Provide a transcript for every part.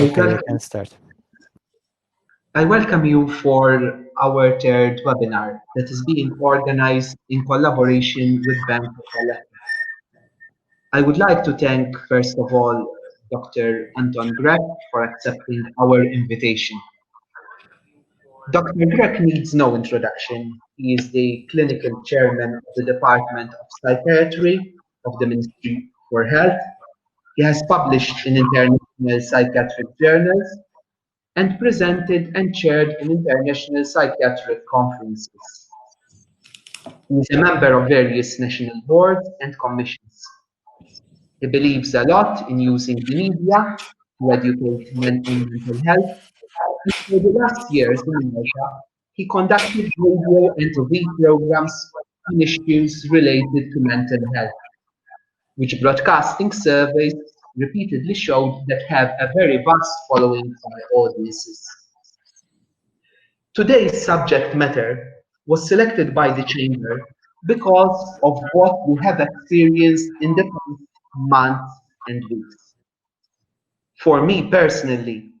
Okay, you can start. I welcome you for our third webinar that is being organized in collaboration with Bank of Alaska. I would like to thank, first of all, Dr. Anton Grech for accepting our invitation. Dr. Grech needs no introduction. He is the clinical chairman of the Department of Psychiatry of the Ministry for Health. He has published in international psychiatric journals and presented and chaired in international psychiatric conferences. He is a member of various national boards and commissions. He believes a lot in using the media to educate men on mental health. And for the last years in America, he conducted radio and TV programs on issues related to mental health, which broadcasting surveys repeatedly showed that have a very vast following by audiences. Today's subject matter was selected by the Chamber because of what we have experienced in the past months and weeks. For me personally,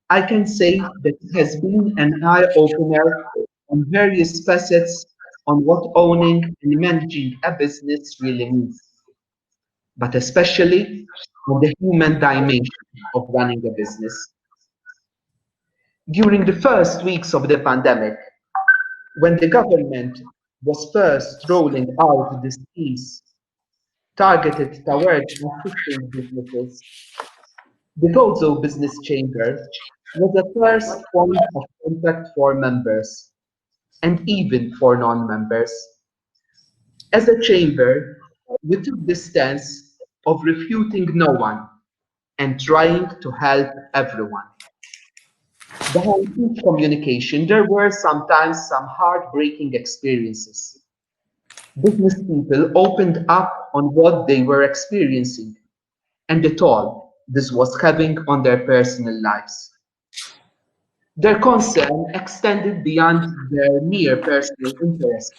I can say that it has been an eye-opener on various facets on what owning and managing a business really means, but especially on the human dimension of running a business. During the first weeks of the pandemic, when the government was first rolling out the schemes targeted towards assisting businesses, the Gozo Business Chamber was the first point of contact for members and even for non-members. As a chamber, we took the stance of refuting no one and trying to help everyone. Behind each communication, there were sometimes some heartbreaking experiences. Business people opened up on what they were experiencing and the toll this was having on their personal lives. Their concern extended beyond their mere personal interest.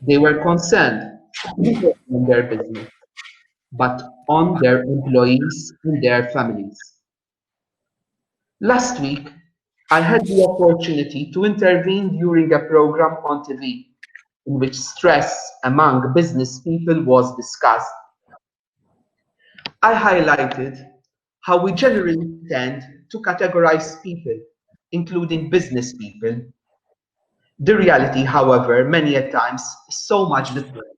They were concerned not only on their business, but on their employees and their families. Last week, I had the opportunity to intervene during a program on TV in which stress among business people was discussed. I highlighted how we generally tend to categorize people, including business people. The reality, however, many a times is so much different.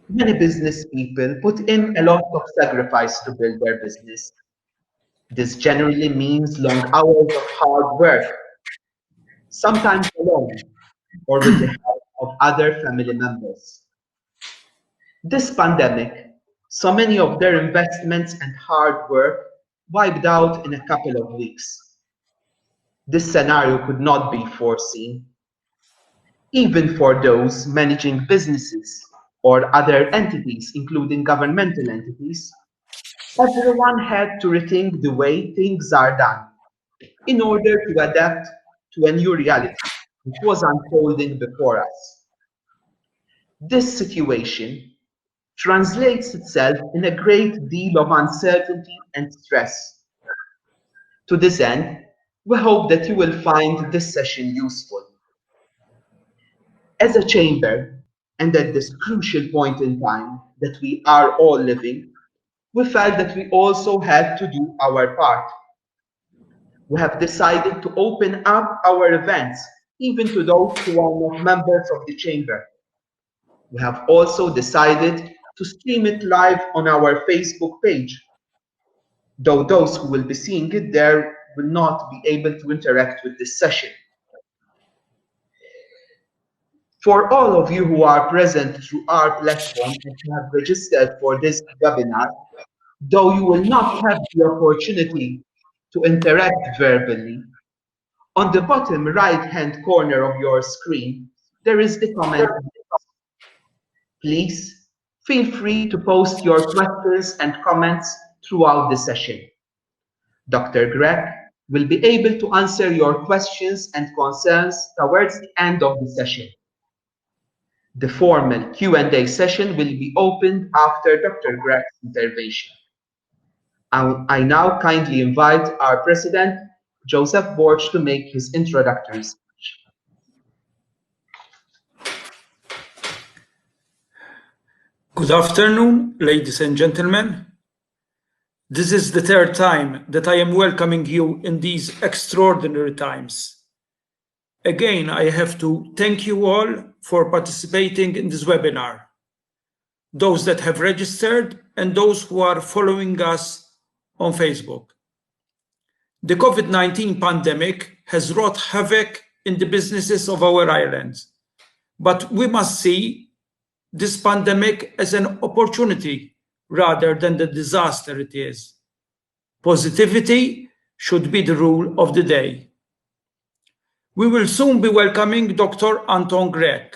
Many business people put in a lot of sacrifice to build their business. This generally means long hours of hard work, sometimes alone or with the help of other family members. This pandemic saw many of their investments and hard work wiped out in a couple of weeks. This scenario could not be foreseen, even for those managing businesses or other entities, including governmental entities. Everyone had to rethink the way things are done in order to adapt to a new reality which was unfolding before us. This situation translates itself in a great deal of uncertainty and stress. To this end, we hope that you will find this session useful. As a chamber, and at this crucial point in time that we are all living, we felt that we also had to do our part. We have decided to open up our events even to those who are not members of the chamber. We have also decided to stream it live on our Facebook page, though those who will be seeing it there will not be able to interact with this session. For all of you who are present through our platform and have registered for this webinar, though you will not have the opportunity to interact verbally, on the bottom right-hand corner of your screen, there is the comment box. Please feel free to post your questions and comments throughout the session. Dr. Grech will be able to answer your questions and concerns towards the end of the session. The formal Q&A session will be opened after Dr. Grech's intervention. I now kindly invite our President, Joseph Borch, to make his introductory speech. Good afternoon, ladies and gentlemen. This is the third time that I am welcoming you in these extraordinary times. Again, I have to thank you all for participating in this webinar, those that have registered and those who are following us on Facebook. The COVID-19 pandemic has wrought havoc in the businesses of our island, but we must see this pandemic as an opportunity rather than the disaster it is. Positivity should be the rule of the day. We will soon be welcoming Dr. Anton Grech,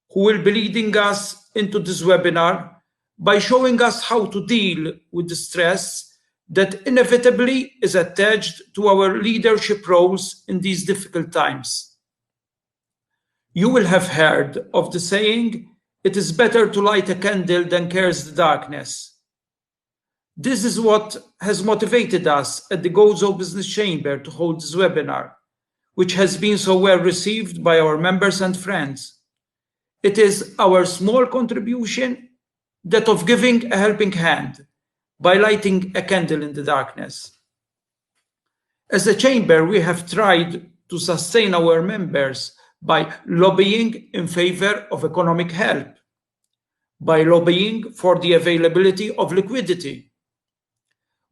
who will be leading us into this webinar by showing us how to deal with the stress that inevitably is attached to our leadership roles in these difficult times. You will have heard of the saying, "It is better to light a candle than curse the darkness." This is what has motivated us at the Gozo Business Chamber to hold this webinar, which has been so well received by our members and friends. It is our small contribution, that of giving a helping hand by lighting a candle in the darkness. As a chamber, we have tried to sustain our members by lobbying in favor of economic help, by lobbying for the availability of liquidity.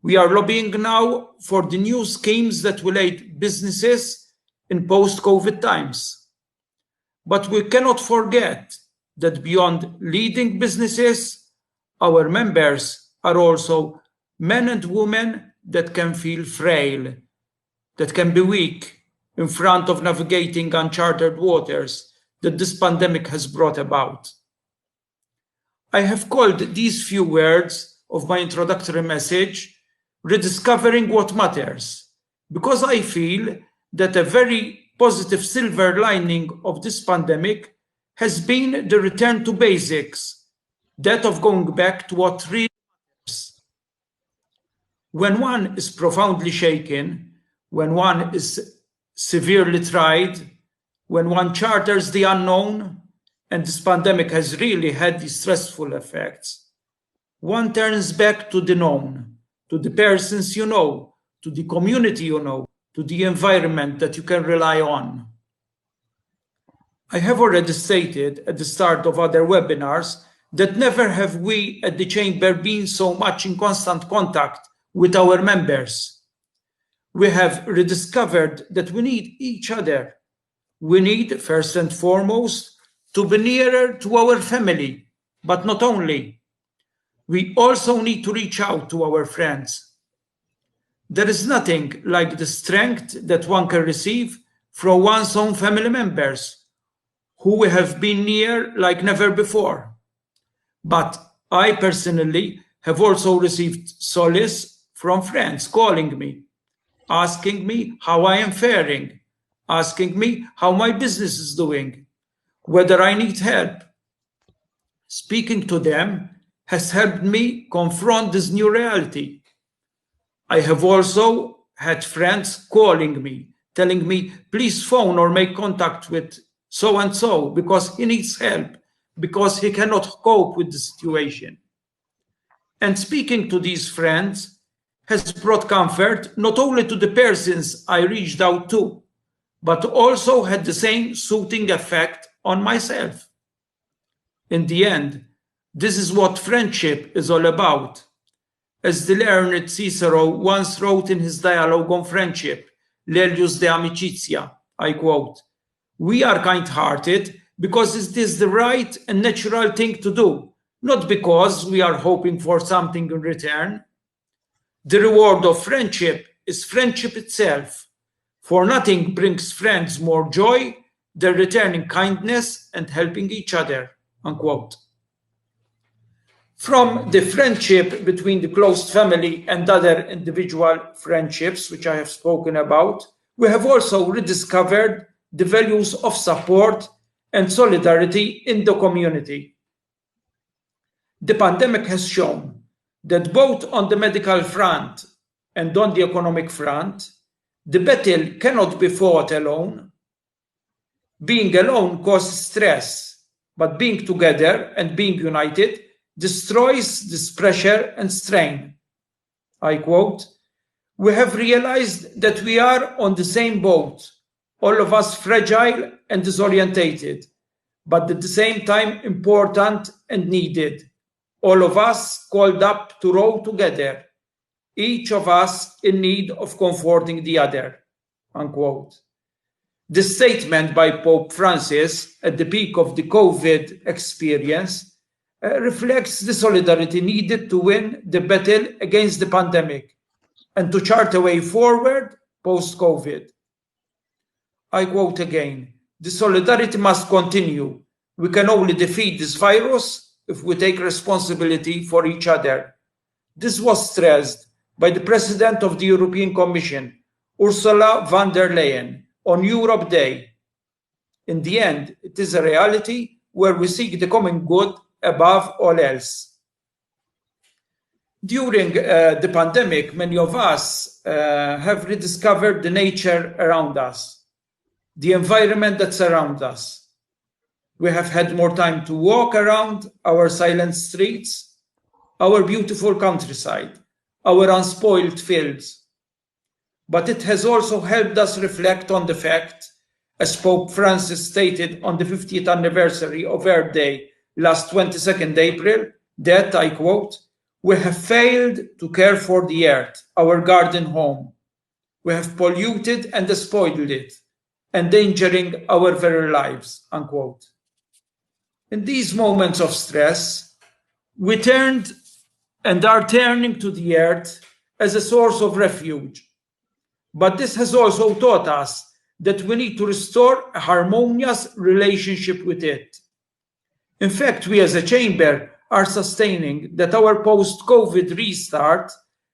We are lobbying now for the new schemes that will aid businesses in post-COVID times. But we cannot forget that beyond leading businesses, our members are also men and women that can feel frail, that can be weak in front of navigating uncharted waters that this pandemic has brought about. I have called these few words of my introductory message rediscovering what matters, because I feel that a very positive silver lining of this pandemic has been the return to basics, that of going back to what really matters. When one is profoundly shaken, when one is severely tried, when one charters the unknown, and this pandemic has really had these stressful effects, one turns back to the known, to the persons you know, to the community you know, to the environment that you can rely on. I have already stated at the start of other webinars that never have we at the Chamber been so much in constant contact with our members. We have rediscovered that we need each other. We need, first and foremost, to be nearer to our family, but not only. We also need to reach out to our friends. There is nothing like the strength that one can receive from one's own family members, who we have been near like never before. But I personally have also received solace from friends calling me, asking me how I am faring, asking me how my business is doing, whether I need help. Speaking to them has helped me confront this new reality. I have also had friends calling me, telling me, please phone or make contact with so-and-so because he needs help, because he cannot cope with the situation. And speaking to these friends has brought comfort not only to the persons I reached out to, but also had the same soothing effect on myself. In the end, this is what friendship is all about. As the learned Cicero once wrote in his dialogue on friendship, Lelius de Amicizia, I quote, "We are kind-hearted because it is the right and natural thing to do, not because we are hoping for something in return. The reward of friendship is friendship itself, for nothing brings friends more joy than returning kindness and helping each other," unquote. From the friendship between the close family and other individual friendships, which I have spoken about, we have also rediscovered the values of support and solidarity in the community. The pandemic has shown that both on the medical front and on the economic front, the battle cannot be fought alone. Being alone causes stress, but being together and being united destroys this pressure and strain. I quote, "We have realized that we are on the same boat, all of us fragile and disorientated, but at the same time important and needed. All of us called up to row together, each of us in need of comforting the other." Unquote. This statement by Pope Francis at the peak of the COVID experience reflects the solidarity needed to win the battle against the pandemic and to chart a way forward post-COVID. I quote again, "The solidarity must continue. We can only defeat this virus if we take responsibility for each other." This was stressed by the President of the European Commission, Ursula von der Leyen, on Europe Day. In the end, it is a reality where we seek the common good above all else. During the pandemic, many of us have rediscovered the nature around us, the environment that surrounds us. We have had more time to walk around our silent streets, our beautiful countryside, our unspoiled fields. But it has also helped us reflect on the fact, as Pope Francis stated on the 50th anniversary of Earth Day last 22nd April, that, I quote, "We have failed to care for the earth, our garden home. We have polluted and despoiled it, endangering our very lives," unquote. In these moments of stress, we turned and are turning to the earth as a source of refuge. But this has also taught us that we need to restore a harmonious relationship with it. In fact, we as a chamber are sustaining that our post-COVID restart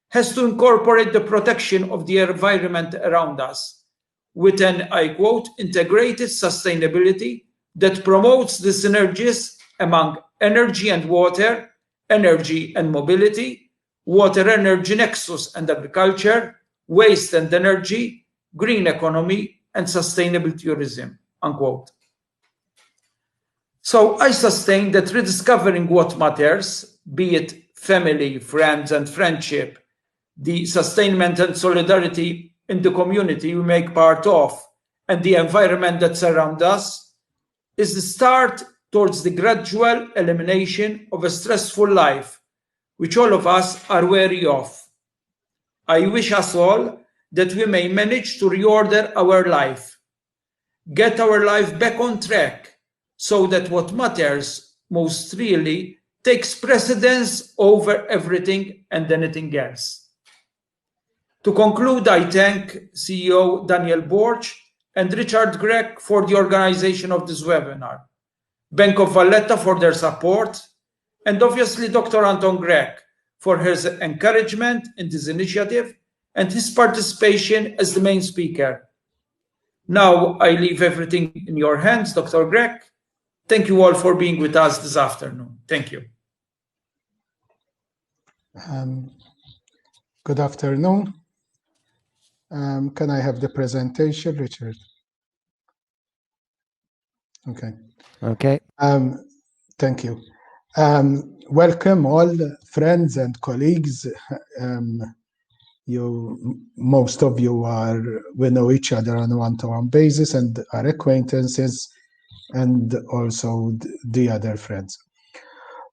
has to incorporate the protection of the environment around us with an, I quote, "integrated sustainability that promotes the synergies among energy and water, energy and mobility, water-energy nexus and agriculture, waste and energy, green economy, and sustainable tourism," unquote. So I sustain that rediscovering what matters, be it family, friends, and friendship, the sustainment and solidarity in the community we make part of, and the environment that surrounds us, is the start towards the gradual elimination of a stressful life, which all of us are wary of. I wish us all that we may manage to reorder our life, get our life back on track, so that what matters most really takes precedence over everything and anything else. To conclude, I thank CEO Daniel Borch and Richard Grech for the organization of this webinar, Bank of Valletta for their support, and obviously Dr. Anton Grech for his encouragement in this initiative and his participation as the main speaker. Now I leave everything in your hands, Dr. Grech. Thank you all for being with us this afternoon. Thank you. Good afternoon. Can I have the presentation, Richard? Okay. Okay. Thank you. Welcome all friends and colleagues. Most of you we know each other on a one-to-one basis and are acquaintances, and also the other friends.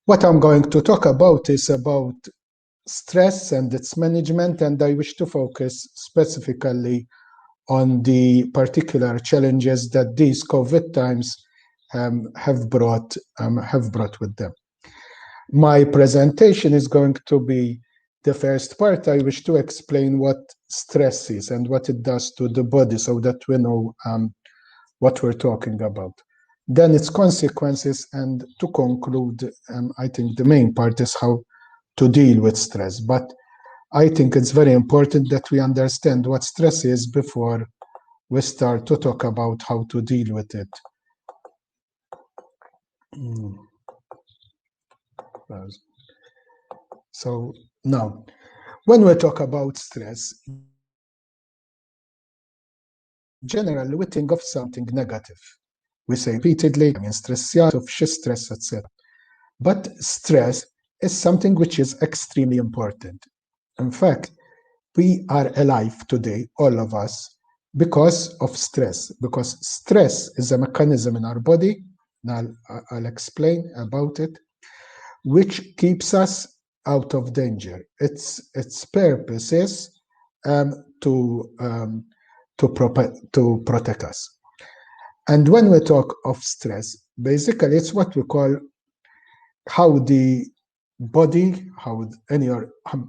What I'm going to talk about is about stress and its management, and I wish to focus specifically on the particular challenges that these COVID times have brought with them. My presentation is going to be the first part. I wish to explain what stress is and what it does to the body, so that we know what we're talking about. Then its consequences, and to conclude, I think the main part is how to deal with stress. But I think it's very important that we understand what stress is before we start to talk about how to deal with it. So now, when we talk about stress, generally we think of something negative. We say repeatedly, stressjat, of stress, etc. But stress is something which is extremely important. In fact, we are alive today, all of us, because of stress. Because stress is a mechanism in our body, and I'll explain about it, which keeps us out of danger. Its purpose is to protect us. And when we talk of stress, basically it's what we call how the body, how any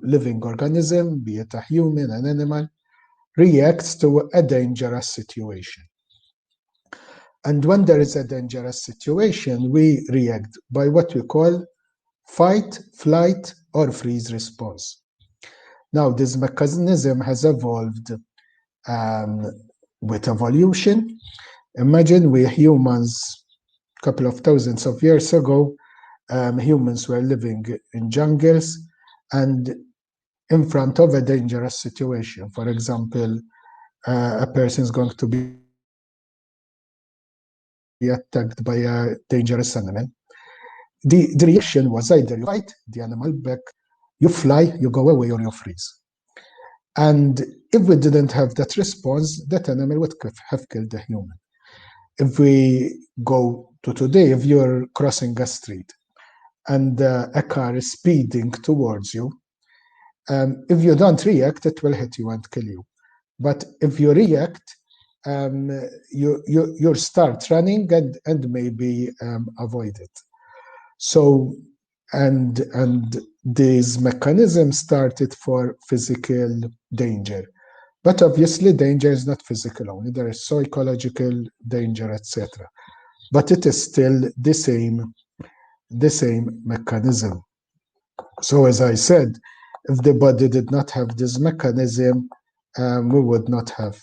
living organism, be it a human, an animal, reacts to a dangerous situation. And when there is a dangerous situation, we react by what we call fight, flight, or freeze response. Now, this mechanism has evolved with evolution. Imagine we humans, a couple of thousands of years ago, humans were living in jungles and in front of a dangerous situation. For example, a person is going to be attacked by a dangerous animal. The reaction was either you fight the animal back, you fly, you go away, or you freeze. And if we didn't have that response, that animal would have killed the human. If we go to today, if you're crossing a street and a car is speeding towards you, if you don't react, it will hit you and kill you. But if you react, you start running and maybe avoid it. So, and these mechanisms started for physical danger. But obviously danger is not physical only, there is psychological danger, etc. But it is still the same mechanism. So as I said, if the body did not have this mechanism, we would not have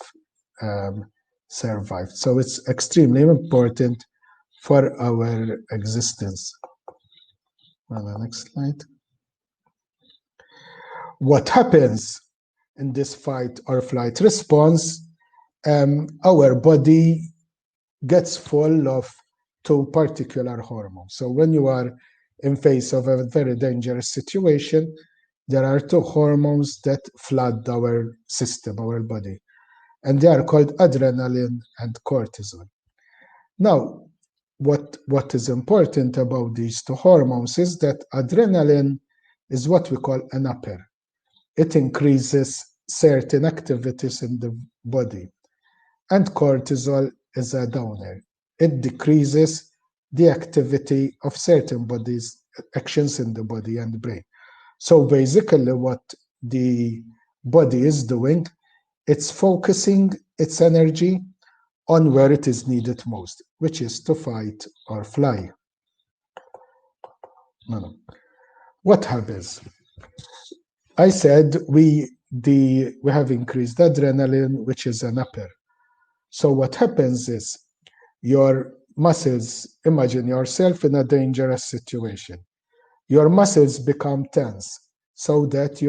survived. So it's extremely important for our existence. On the next slide. What happens in this fight or flight response? Our body gets full of two particular hormones. So when you are in face of a very dangerous situation, there are two hormones that flood our system, our body, and they are called adrenaline and cortisol. Now, what is important about these two hormones is that adrenaline is what we call an upper. It increases certain activities in the body, and cortisol is a downer. It decreases the activity of certain body's actions in the body and brain. So basically what the body is doing, it's focusing its energy on where it is needed most, which is to fight or fly. What happens? I said we have increased adrenaline, which is an upper. So what happens is your muscles, imagine yourself in a dangerous situation. Your muscles become tense so that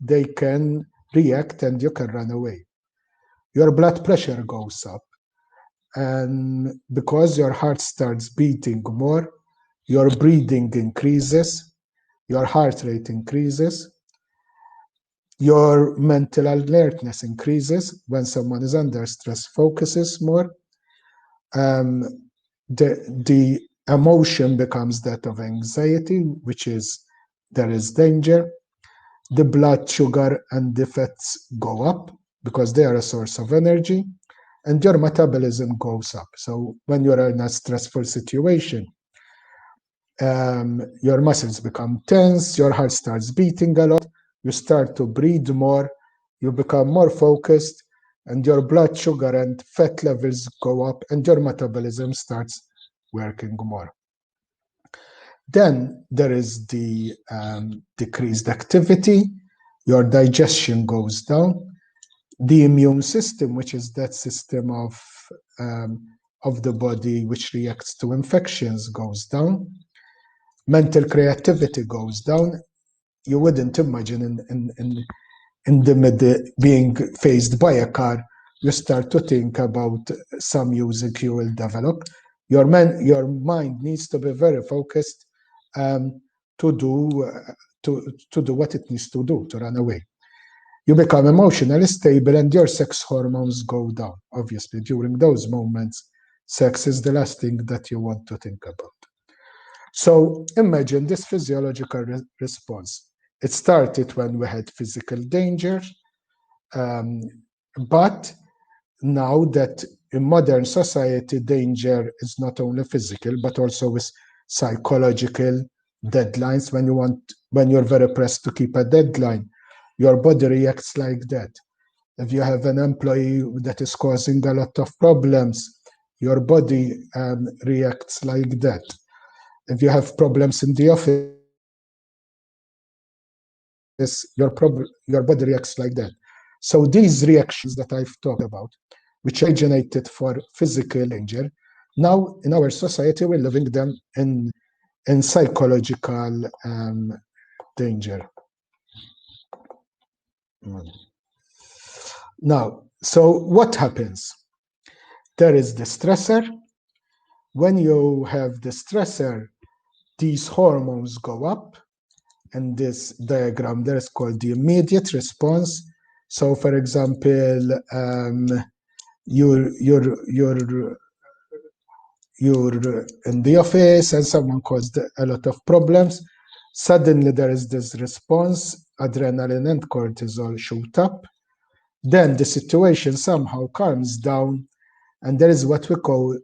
they can react and you can run away. Your blood pressure goes up. And because your heart starts beating more, your breathing increases, your heart rate increases, your mental alertness increases. When someone is under stress, focuses more. The emotion becomes that of anxiety, which is there is danger. The blood sugar and the fats go up because they are a source of energy, and your metabolism goes up. So when you're in a stressful situation, your muscles become tense, your heart starts beating a lot, you start to breathe more, you become more focused, and your blood sugar and fat levels go up, and your metabolism starts working more. Then there is the decreased activity, your digestion goes down, the immune system, which is that system of the body which reacts to infections, goes down, mental creativity goes down, you wouldn't imagine in the middle being faced by a car, you start to think about some music you will develop. Your mind needs to be very focused to do what it needs to do, to run away. You become emotionally stable and your sex hormones go down. Obviously, during those moments, sex is the last thing that you want to think about. So imagine this physiological response. It started when we had physical danger, but now that in modern society, danger is not only physical, but also with psychological deadlines. When you're very pressed to keep a deadline, your body reacts like that. If you have an employee that is causing a lot of problems, your body reacts like that. If you have problems in the office, your body reacts like that. So these reactions that I've talked about, which originated for physical danger, now in our society we're living them in psychological danger. Now, so what happens? There is the stressor. When you have the stressor, these hormones go up. And this diagram there is called the immediate response. So, for example, you're in the office and someone caused a lot of problems. Suddenly there is this response, adrenaline and cortisol shoot up. Then the situation somehow calms down, and there is what we call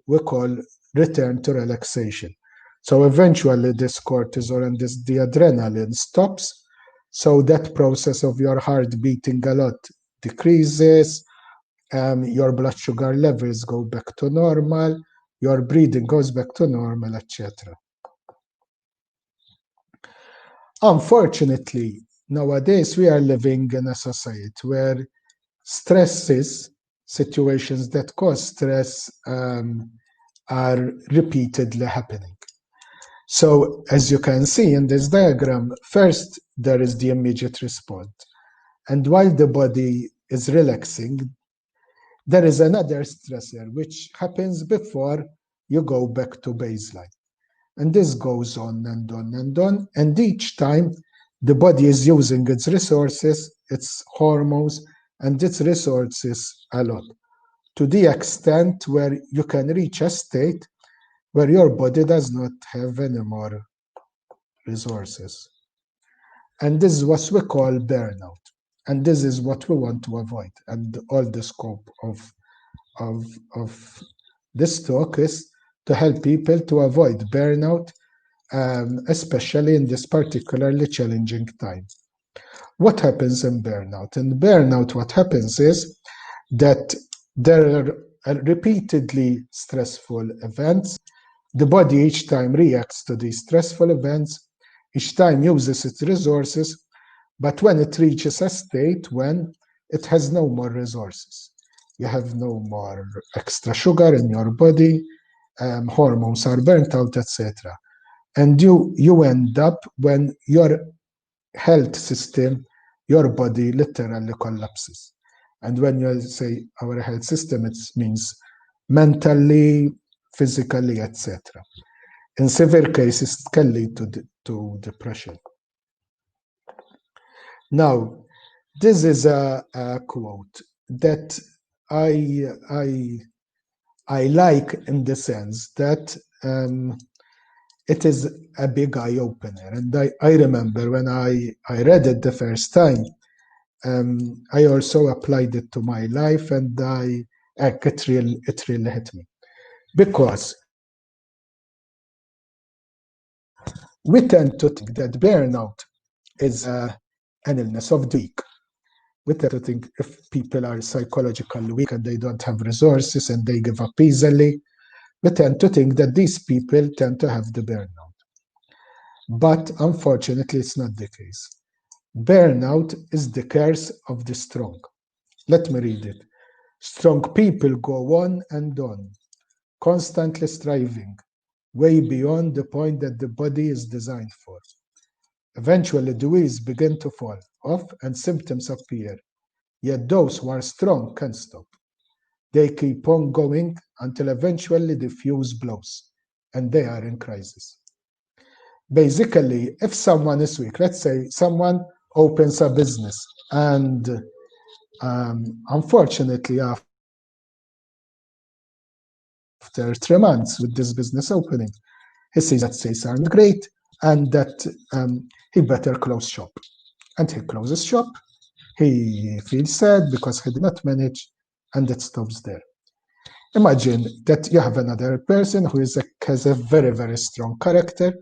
return to relaxation. So eventually this cortisol and the adrenaline stops. So that process of your heart beating a lot decreases, your blood sugar levels go back to normal, your breathing goes back to normal, etc. Unfortunately, nowadays we are living in a society where stresses, situations that cause stress, are repeatedly happening. So as you can see in this diagram, first there is the immediate response. And while the body is relaxing, there is another stressor which happens before you go back to baseline. And this goes on and on and on. And each time the body is using its resources, its hormones, and its resources a lot, to the extent where you can reach a state where your body does not have any more resources. And this is what we call burnout. And this is what we want to avoid. And all the scope of this talk is to help people to avoid burnout, especially in this particularly challenging time. What happens in burnout? In burnout, what happens is that there are repeatedly stressful events. The body each time reacts to these stressful events, each time uses its resources, but when it reaches a state when it has no more resources, you have no more extra sugar in your body, hormones are burnt out, etc. And you end up when your health system, your body literally collapses. And when you say our health system, it means mentally, physically, etc. In severe cases, it can lead to depression. Now, this is a quote that I like, in the sense that it is a big eye-opener. And I remember when I read it the first time, I also applied it to my life, and it really hit me. Because we tend to think that burnout is an illness of the weak. We tend to think if people are psychologically weak and they don't have resources and they give up easily, we tend to think that these people tend to have the burnout. But unfortunately, it's not the case. Burnout is the curse of the strong. Let me read it. Strong people go on and on, constantly striving, way beyond the point that the body is designed for. Eventually, the wheels begin to fall off and symptoms appear. Yet those who are strong can't stop. They keep on going until eventually the fuse blows and they are in crisis. Basically, if someone is weak, let's say someone opens a business and unfortunately after 3 months with this business opening, he sees that sales aren't great and that he better close shop. And he closes shop. He feels sad because he did not manage, and it stops there. Imagine that you have another person who has a very, very strong character,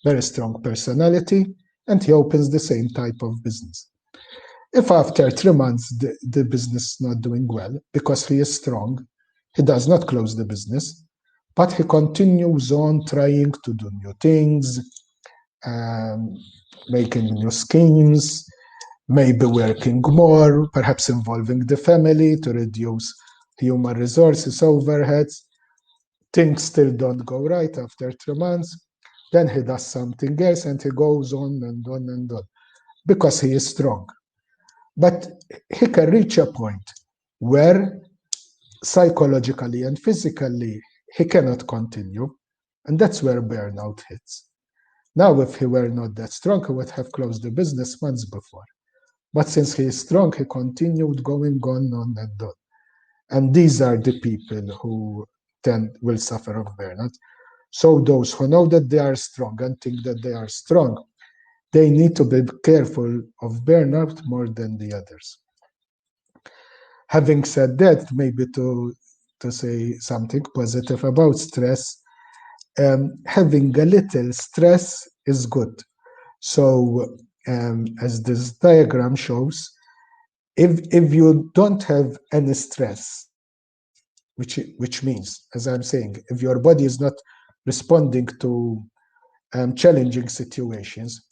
very strong personality, and he opens the same type of business. If after 3 months the business is not doing well because he is strong, he does not close the business, but he continues on trying to do new things, making new schemes, maybe working more, perhaps involving the family to reduce human resources overheads. Things still don't go right after 3 months. Then he does something else and he goes on and on and on because he is strong. But he can reach a point where psychologically and physically he cannot continue, and that's where burnout hits. Now, if he were not that strong, he would have closed the business months before. But since he is strong, he continued going on and on. And these are the people who will suffer of burnout. So those who know that they are strong and think that they are strong, they need to be careful of burnout more than the others. Having said that, maybe to say something positive about stress, having a little stress is good. So as this diagram shows, if you don't have any stress, which means, as I'm saying, if your body is not responding to challenging situations,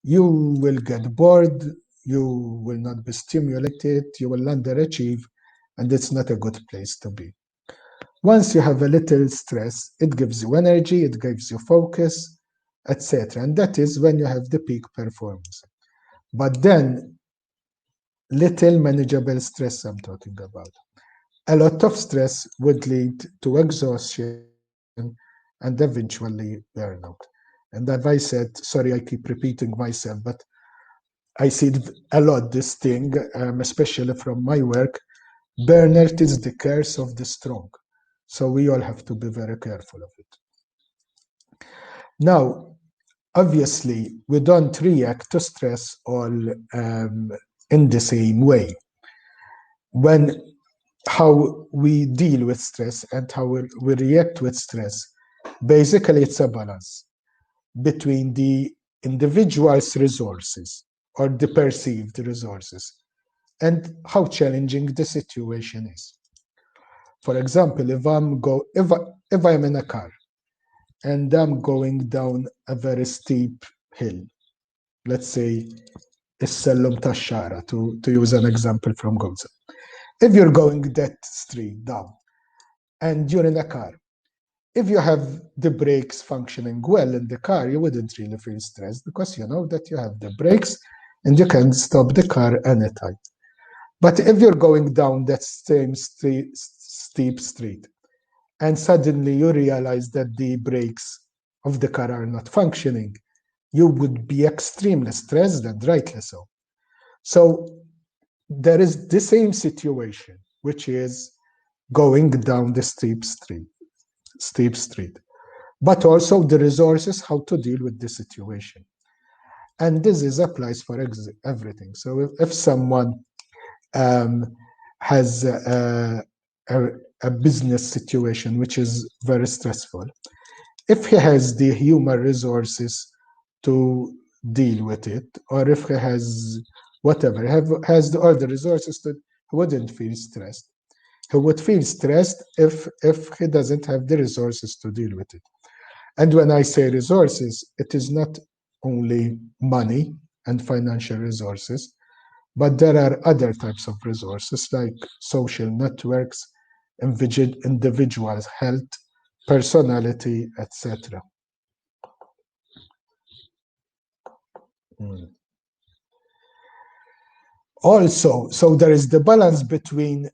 you will get bored, you will not be stimulated, you will underachieve, and it's not a good place to be. Once you have a little stress, it gives you energy, it gives you focus, etc. And that is when you have the peak performance. But then, little manageable stress I'm talking about. A lot of stress would lead to exhaustion and eventually burnout. And as I said, sorry, I keep repeating myself, but I see a lot this thing, especially from my work. Burnout is the curse of the strong. So we all have to be very careful of it. Now, obviously, we don't react to stress all in the same way. How we deal with stress and how we react with stress, basically it's a balance between the individual's resources or the perceived resources and how challenging the situation is. For example, if I'm in a car and I'm going down a very steep hill, let's say Is-Sellum Tax-Xara, to use an example from Gozo. If you're going that street down and you're in a car, if you have the brakes functioning well in the car, you wouldn't really feel stressed because you know that you have the brakes and you can stop the car anytime. But if you're going down that same steep street and suddenly you realize that the brakes of the car are not functioning, you would be extremely stressed, and rightly so. So there is the same situation, which is going down the steep street, but also the resources how to deal with the situation. And this applies for everything. So if someone has a business situation which is very stressful, if he has the human resources to deal with it, or if he has whatever, has all the resources, he wouldn't feel stressed. He would feel stressed if he doesn't have the resources to deal with it. And when I say resources, it is not only money and financial resources, but there are other types of resources like social networks, individuals' health, personality, etc. Also, so there is the balance between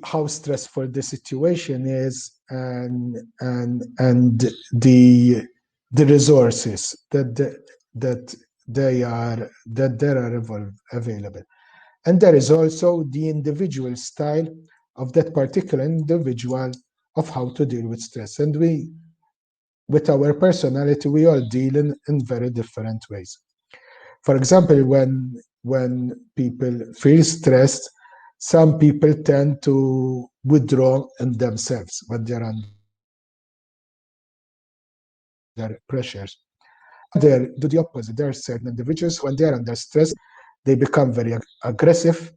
how stressful the situation is and the resources that there are available. And there is also the individual style of that particular individual of how to deal with stress. And with our personality, we all deal in very different ways. For example, when people feel stressed, some people tend to withdraw in themselves when they're under pressures. They do the opposite. There are certain individuals, when they're under stress, they become very aggressive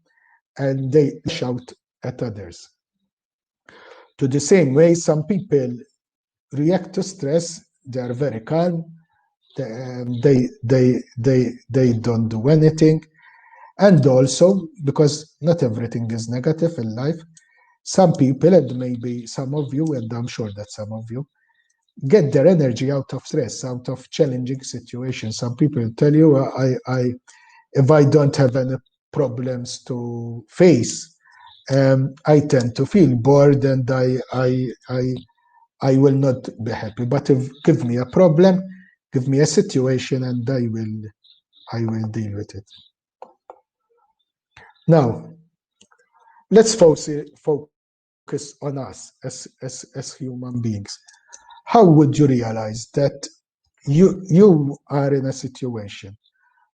and they shout at others. To the same way, some people react to stress. They are very calm. They don't do anything. And also, because not everything is negative in life, some people, and maybe some of you, and I'm sure that some of you, get their energy out of stress, out of challenging situations. Some people tell you, if I don't have any problems to face, I tend to feel bored and I will not be happy. But if give me a problem, give me a situation, and I will deal with it. Now, let's focus on us as human beings. How would you realize that you are in a situation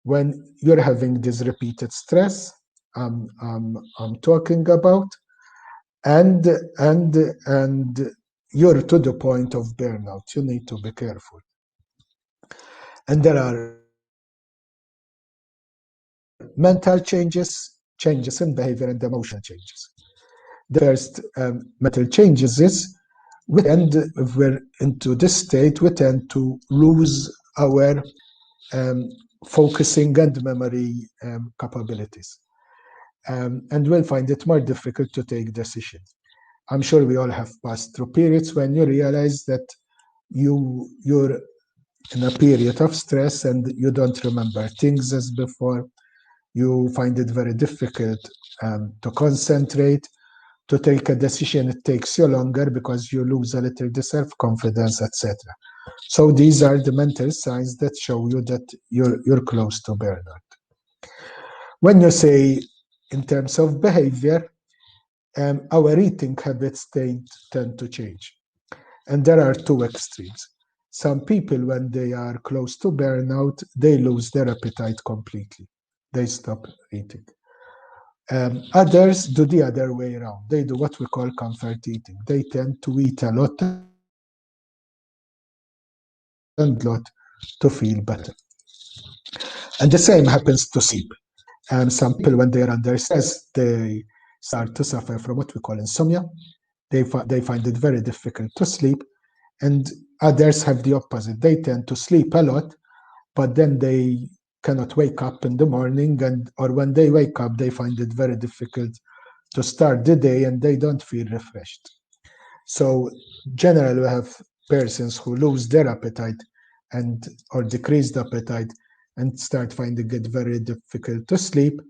when you're having this repeated stress I'm talking about, and you're to the point of burnout? You need to be careful. And there are mental changes in behavior, and emotional changes. The first mental changes is if we're into this state, we tend to lose our focusing and memory capabilities. And we'll find it more difficult to take decisions. I'm sure we all have passed through periods when you realize that you're in a period of stress and you don't remember things as before. You find it very difficult to concentrate, to take a decision. It takes you longer because you lose a little the self-confidence, etc. So these are the mental signs that show you that you're close to burnout. When you say in terms of behavior, our eating habits tend to change. And there are two extremes. Some people, when they are close to burnout, they lose their appetite completely. They stop eating. Others do the other way around. They do what we call comfort eating. They tend to eat a lot and lot to feel better. And the same happens to sleep. Some people, when they are under stress, they start to suffer from what we call insomnia. They find it very difficult to sleep. And others have the opposite. They tend to sleep a lot, but then they cannot wake up in the morning, or when they wake up, they find it very difficult to start the day and they don't feel refreshed. So generally, we have persons who lose their appetite or decreased appetite and start finding it very difficult to sleep.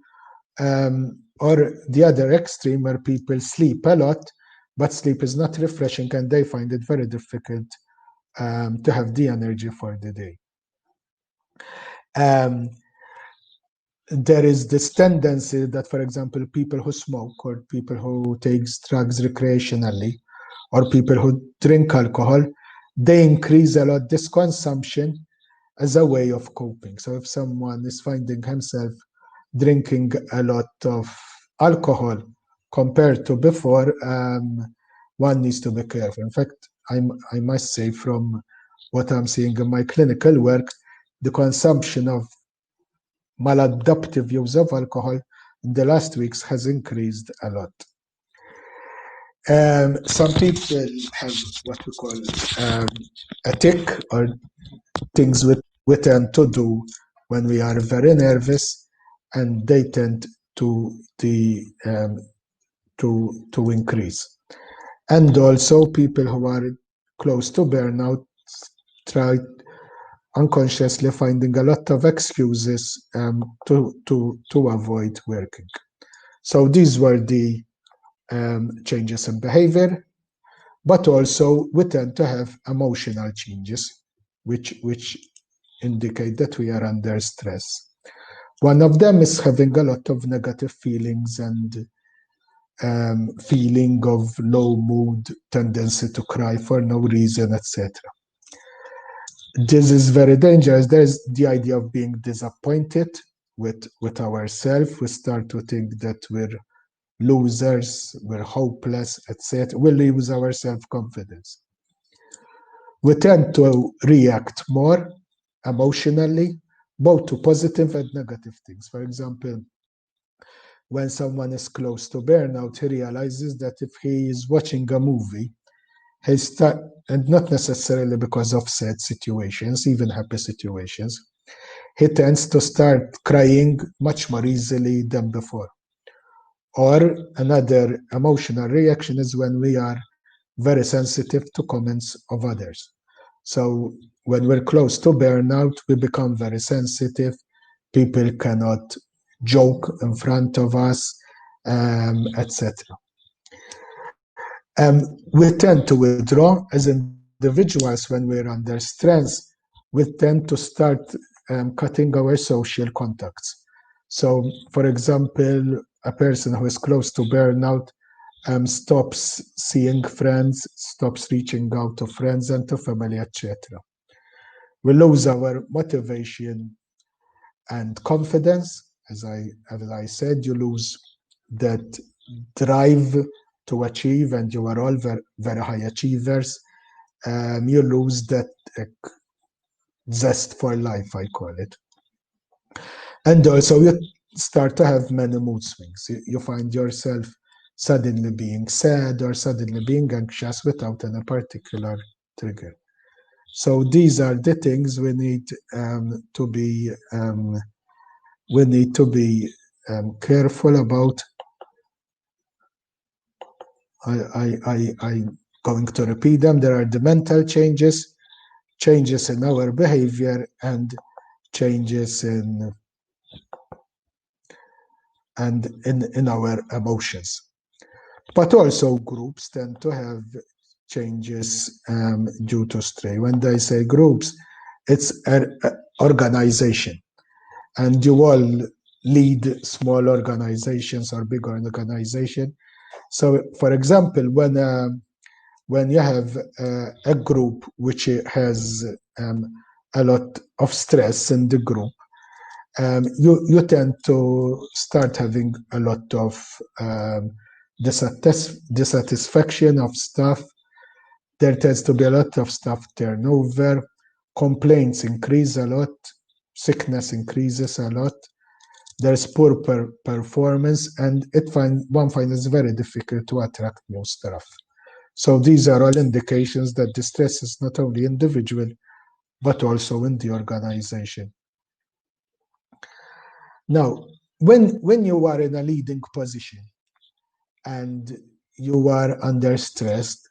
Or the other extreme, where people sleep a lot, but sleep is not refreshing and they find it very difficult to have the energy for the day. There is this tendency that, for example, people who smoke, or people who take drugs recreationally, or people who drink alcohol, they increase a lot this consumption as a way of coping. So if someone is finding himself drinking a lot of alcohol compared to before, one needs to be careful. In fact, I must say, from what I'm seeing in my clinical work, the consumption of maladaptive use of alcohol in the last weeks has increased a lot. Some people have what we call a tic, or things we tend to do when we are very nervous, and they tend to increase. And also, people who are close to burnout try unconsciously finding a lot of excuses to avoid working. So these were the changes in behavior, but also we tend to have emotional changes, which indicate that we are under stress. One of them is having a lot of negative feelings and feeling of low mood, tendency to cry for no reason, etc. This is very dangerous. There's the idea of being disappointed with ourselves. We start to think that we're losers, we're hopeless, etc. We lose our self-confidence. We tend to react more emotionally, both to positive and negative things. For example, when someone is close to burnout, he realizes that if he is watching a movie, and not necessarily because of sad situations, even happy situations, he tends to start crying much more easily than before. Or another emotional reaction is when we are very sensitive to comments of others. So when we're close to burnout, we become very sensitive. People cannot joke in front of us, etc. We tend to withdraw as individuals when we're under stress. We tend to start cutting our social contacts. So, for example, a person who is close to burnout stops seeing friends, stops reaching out to friends and to family, etc. We lose our motivation and confidence. As I said, you lose that drive to achieve, and you are all very, very high achievers. You lose that zest for life, I call it. And also you start to have many mood swings. You find yourself suddenly being sad or suddenly being anxious without any particular trigger. So these are the things we need to be careful about. I'm going to repeat them. There are the mental changes in our behavior, and changes in our emotions. But also groups tend to have changes due to stress. When I say groups, it's an organization. And you all lead small organizations or big organizations. So, for example, when you have a group which has a lot of stress in the group, you tend to start having a lot of dissatisfaction of staff. There tends to be a lot of staff turnover, complaints increase a lot, sickness increases a lot, there's poor performance, and one finds it very difficult to attract new staff. So these are all indications that the stress is not only individual, but also in the organization. Now, when you are in a leading position and you are under stress,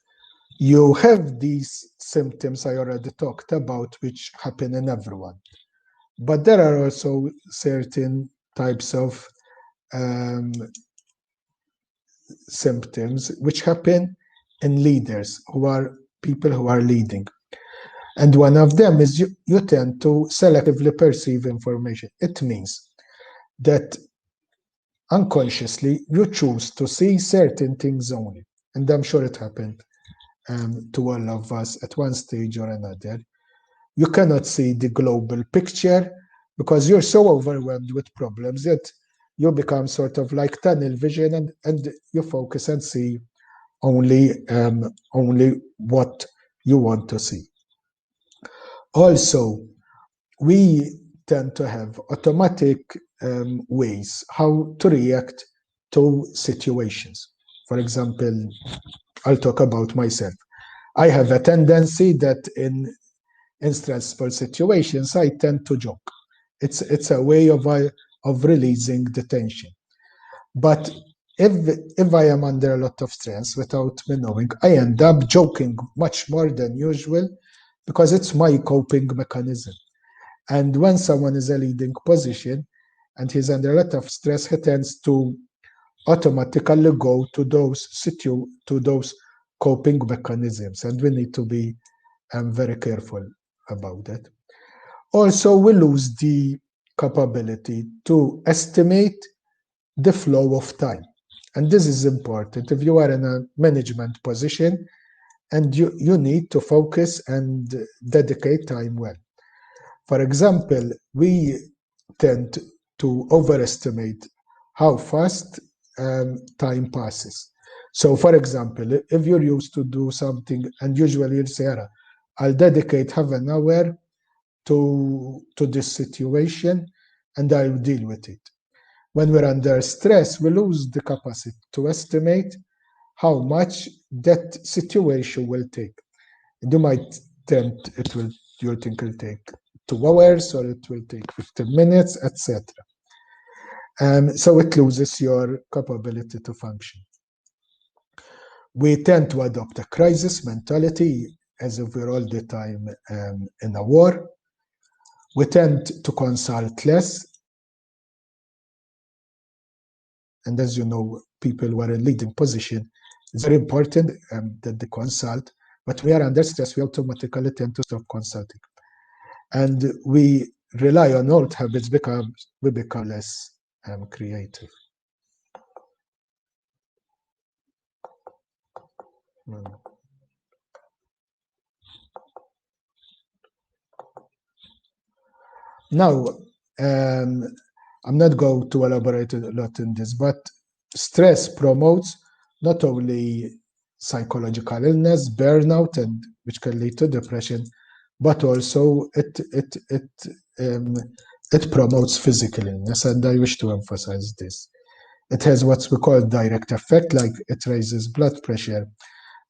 you have these symptoms I already talked about, which happen in everyone. But there are also certain types of symptoms which happen in leaders, who are people who are leading. And one of them is you tend to selectively perceive information. It means that unconsciously you choose to see certain things only. And I'm sure it happened to all of us at one stage or another. You cannot see the global picture because you're so overwhelmed with problems that you become sort of like tunnel vision, and you focus and see only what you want to see. Also, we tend to have automatic ways how to react to situations. For example, I'll talk about myself. I have a tendency that in stressful situations, I tend to joke. It's a way of releasing the tension. But if I am under a lot of stress without me knowing, I end up joking much more than usual because it's my coping mechanism. And when someone is a leading position and he's under a lot of stress, he tends to automatically go to those coping mechanisms, and we need to be very careful about that. Also, we lose the capability to estimate the flow of time. And this is important. If you are in a management position and you need to focus and dedicate time well. For example, we tend to overestimate how fast time passes. So, for example, if you're used to do something, and usually you'll say, I'll dedicate half an hour to this situation and I'll deal with it. When we're under stress, we lose the capacity to estimate how much that situation will take. You might think you think it'll take 2 hours, or it will take 15 minutes, etc. So it loses your capability to function. We tend to adopt a crisis mentality as if we're all the time in a war. We tend to consult less. And as you know, people who are in leading position, it's very important that they consult. But we are under stress, we automatically tend to stop consulting. And we rely on old habits because we become less creative. Now, I'm not going to elaborate a lot on this, but stress promotes not only psychological illness, burnout, and which can lead to depression, but also it promotes physical illness, and I wish to emphasize this. It has what's we call direct effect, like it raises blood pressure,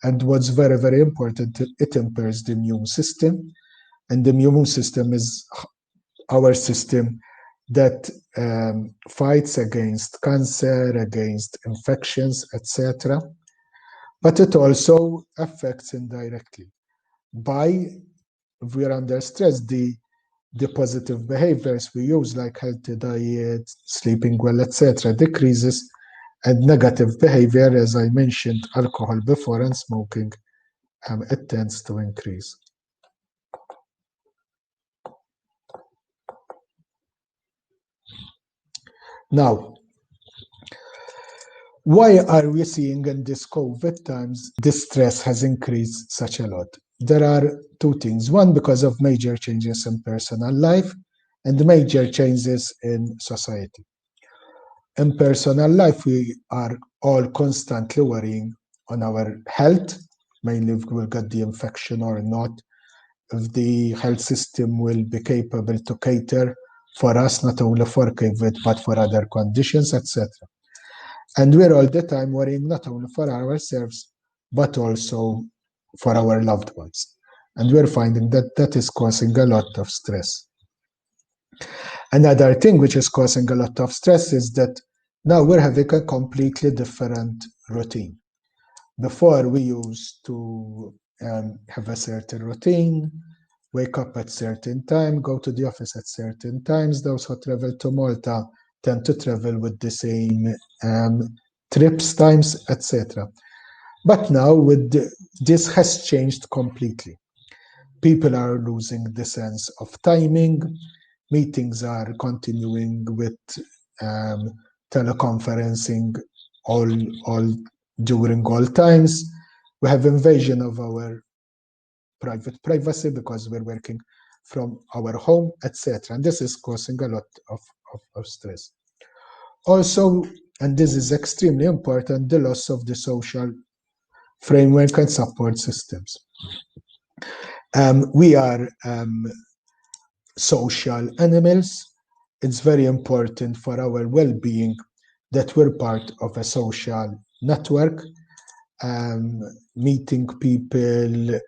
and what's very, very important, it impairs the immune system, and the immune system is our system that fights against cancer, against infections, etc. But it also affects indirectly by, if we are under stress, the positive behaviors we use, like healthy diet, sleeping well, etc., decreases, and negative behavior, as I mentioned, alcohol before and smoking, it tends to increase. Now, why are we seeing in this COVID times this stress has increased such a lot? There are two things. One, because of major changes in personal life and major changes in society. In personal life, we are all constantly worrying on our health, mainly if we'll get the infection or not, if the health system will be capable to cater for us, not only for COVID, but for other conditions, etc. And we're all the time worrying not only for ourselves, but also for our loved ones. And we're finding that that is causing a lot of stress. Another thing which is causing a lot of stress is that now we're having a completely different routine. Before, we used to have a certain routine, wake up at certain time, go to the office at certain times. Those who travel to Malta tend to travel with the same trips times, etc. But now this has changed completely. People are losing the sense of timing. Meetings are continuing with teleconferencing all during all times. We have invasion of our private privacy because we're working from our home, etc. And this is causing a lot of stress. Also, and this is extremely important, the loss of the social framework and support systems. We are social animals. It's very important for our well-being that we're part of a social network, meeting people,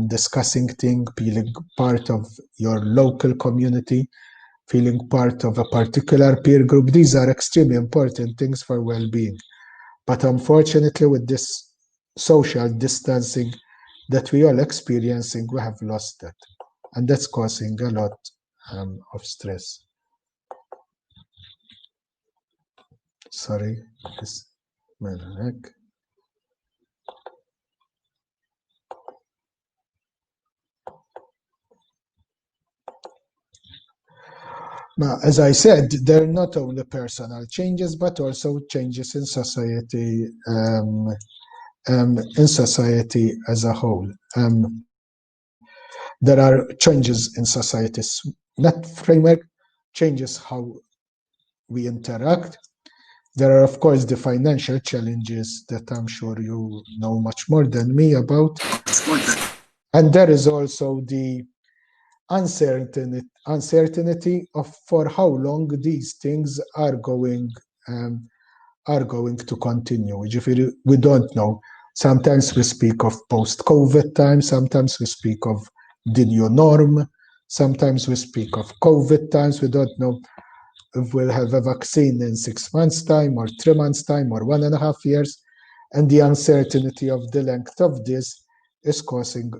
discussing things, feeling part of your local community, feeling part of a particular peer group. These are extremely important things for well-being. But unfortunately, with this social distancing that we all experiencing, we have lost that. And that's causing a lot of stress. Sorry, this minute. Now, as I said, there are not only personal changes, but also changes in society as a whole. There are changes in society's net framework, changes how we interact. There are, of course, the financial challenges that I'm sure you know much more than me about. And there is also the uncertainty of for how long these things are going to continue, which if we don't know. Sometimes we speak of post-COVID time, sometimes we speak of the new norm, sometimes we speak of COVID times. We don't know if we'll have a vaccine in 6 months' time or 3 months' time or 1.5 years. And the uncertainty of the length of this is causing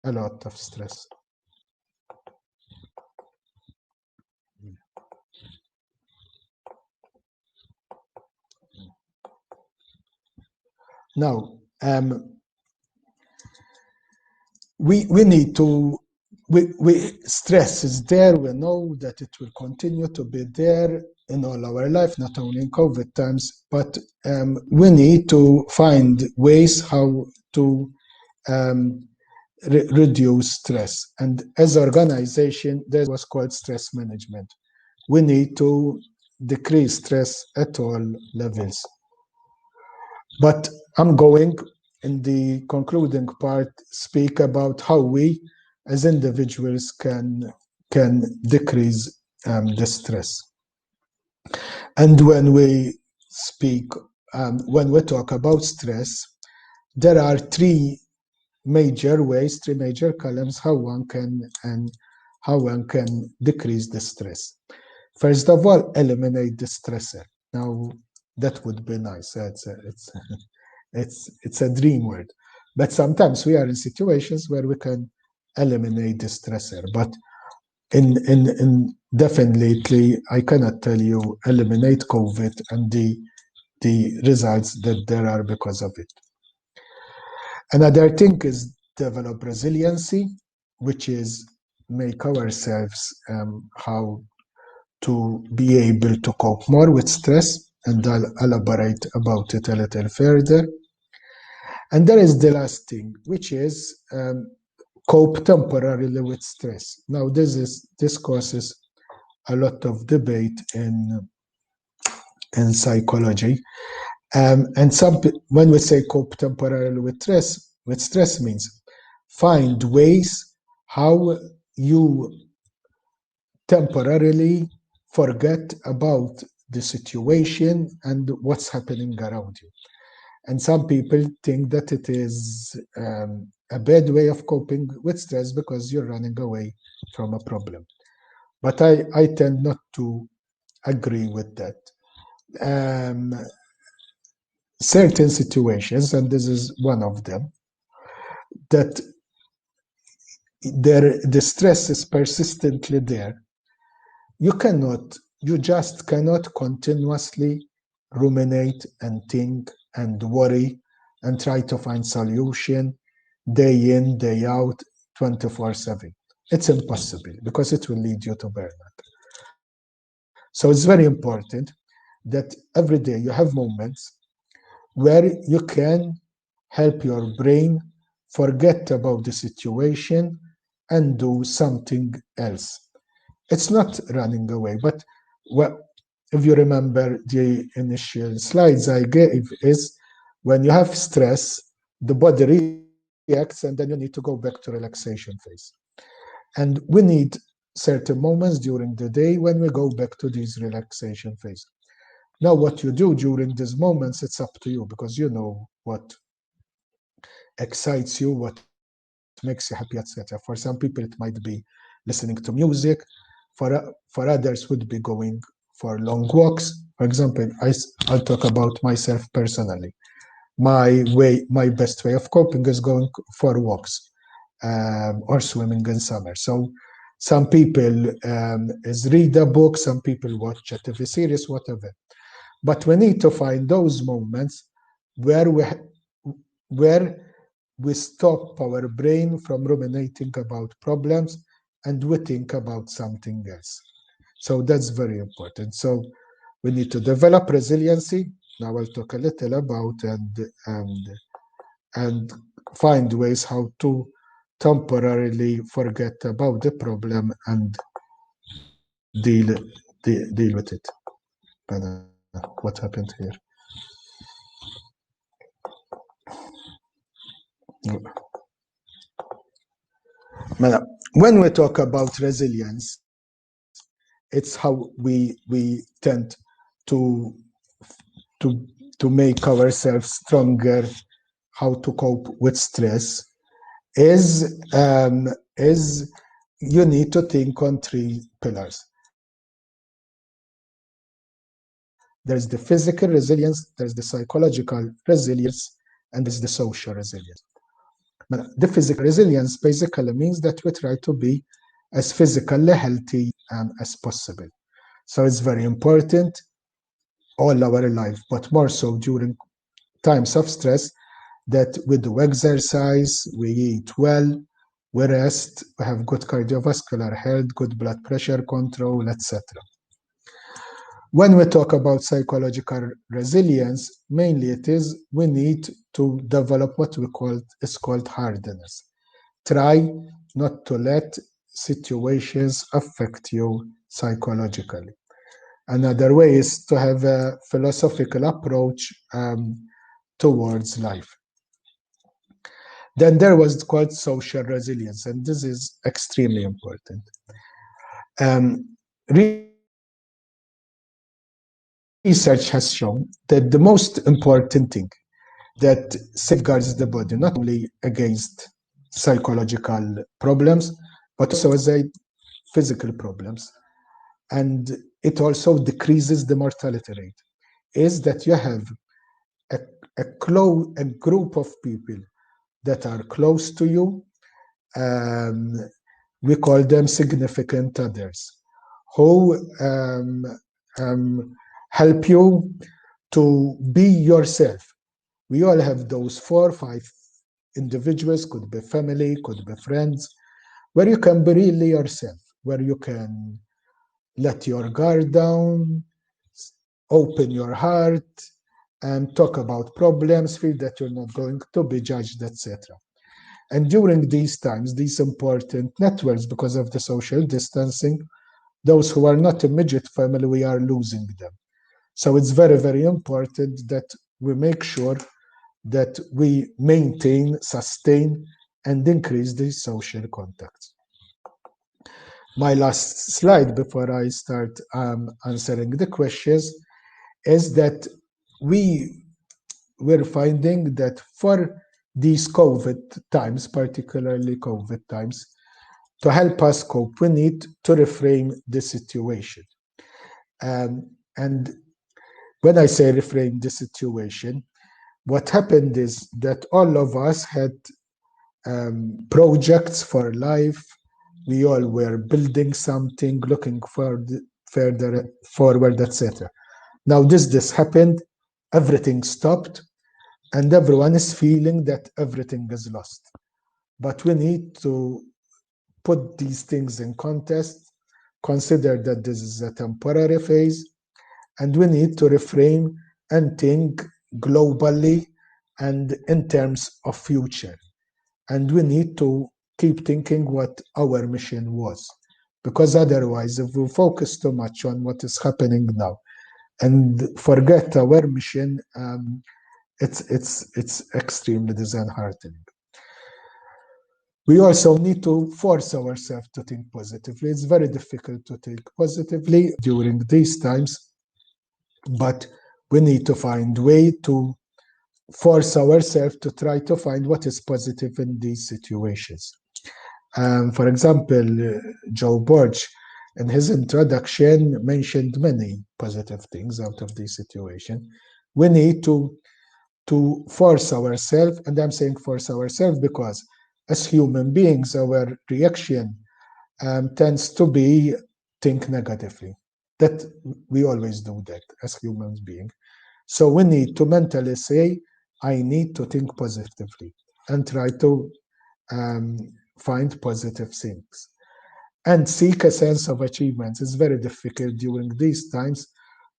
a lot of stress. Now, we need to, stress is there. We know that it will continue to be there in all our life, not only in COVID times, but we need to find ways how to reduce stress. And as an organization, there's what's called stress management. We need to decrease stress at all levels. But I'm going, in the concluding part, speak about how we as individuals can decrease the stress. And when we speak, when we talk about stress, there are three major ways, three major columns how one can decrease the stress. First of all, eliminate the stressor. Now, that would be nice. It's a dream word, but sometimes we are in situations where we can eliminate the stressor. But in definitely, I cannot tell you eliminate COVID and the results that there are because of it. Another thing is develop resiliency, which is make ourselves how to be able to cope more with stress, and I'll elaborate about it a little further. And there is the last thing, which is cope temporarily with stress. Now, this causes a lot of debate in psychology. And when we say cope temporarily with stress means find ways how you temporarily forget about the situation and what's happening around you. And some people think that it is a bad way of coping with stress because you're running away from a problem. But I tend not to agree with that. Certain situations, and this is one of them, that the stress is persistently there. You just cannot continuously ruminate and think and worry and try to find solution day in, day out, 24/7. It's impossible because it will lead you to burnout. So it's very important that every day you have moments where you can help your brain forget about the situation and do something else. It's not running away, but if you remember the initial slides I gave, is when you have stress, the body reacts and then you need to go back to relaxation phase. And we need certain moments during the day when we go back to this relaxation phase. Now, what you do during these moments, it's up to you, because you know what excites you, what makes you happy, etc. For some people, it might be listening to music. For others, would be going for long walks. For example, I'll talk about myself personally. My best way of coping is going for walks. or swimming in summer. So some people is read a book, some people watch a TV series, whatever. But we need to find those moments where we stop our brain from ruminating about problems and we think about something else. So that's very important. So we need to develop resiliency. Now I'll talk a little about and find ways how to temporarily forget about the problem and deal with it. But what happened here? When we talk about resilience, it's how we tend to make ourselves stronger, how to cope with stress. Is you need to think on three pillars. There's the physical resilience, there's the psychological resilience, and there's the social resilience. The physical resilience basically means that we try to be as physically healthy as possible. So it's very important all our life, but more so during times of stress, that we do exercise, we eat well, we rest, we have good cardiovascular health, good blood pressure control, etc. When we talk about psychological resilience, mainly it is we need to develop what we call is called hardness. Try not to let situations affect you psychologically. Another way is to have a philosophical approach towards life. Then there was called social resilience, and this is extremely important. Research has shown that the most important thing that safeguards the body not only against psychological problems, but also as a physical problems, and it also decreases the mortality rate, is that you have a group of people that are close to you. We call them significant others, who help you to be yourself. We all have those 4 or 5 individuals, could be family, could be friends, where you can be really yourself, where you can let your guard down, open your heart, and talk about problems, feel that you're not going to be judged, etc. And during these times, these important networks, because of the social distancing, those who are not immediate family, we are losing them. So it's very, very important that we make sure that we maintain, sustain, and increase these social contacts. My last slide before I start answering the questions is that we're finding that for these COVID times, particularly COVID times, to help us cope, we need to reframe the situation. And when I say reframe the situation, what happened is that all of us had projects for life. We all were building something, looking further forward, etc. Now this happened, everything stopped, and everyone is feeling that everything is lost. But we need to put these things in context, consider that this is a temporary phase, and we need to reframe and think globally and in terms of future. And we need to keep thinking what our mission was, because otherwise, if we focus too much on what is happening now and forget our mission, it's extremely disheartening. We also need to force ourselves to think positively. It's very difficult to think positively during these times, but we need to find a way to force ourselves to try to find what is positive in these situations. For example, Joe Borch, in his introduction, mentioned many positive things out of this situation. We need to force ourselves, and I'm saying force ourselves because as human beings, our reaction tends to be think negatively. That we always do that as human beings. So we need to mentally say, I need to think positively and try to find positive things and seek a sense of achievements. It's very difficult during these times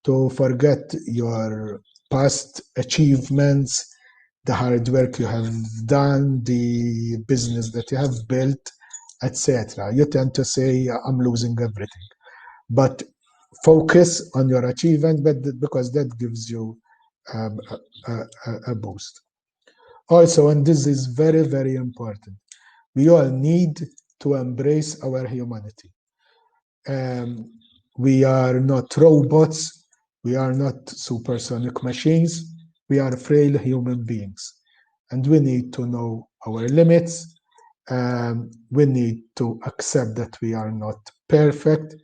to forget your past achievements, the hard work you have done, the business that you have built, etc. You tend to say, I'm losing everything. But focus on your achievement, because that gives you a boost. Also, and this is very, very important, we all need to embrace our humanity. We are not robots, we are not supersonic machines, we are frail human beings. And we need to know our limits. We need to accept that we are not perfect.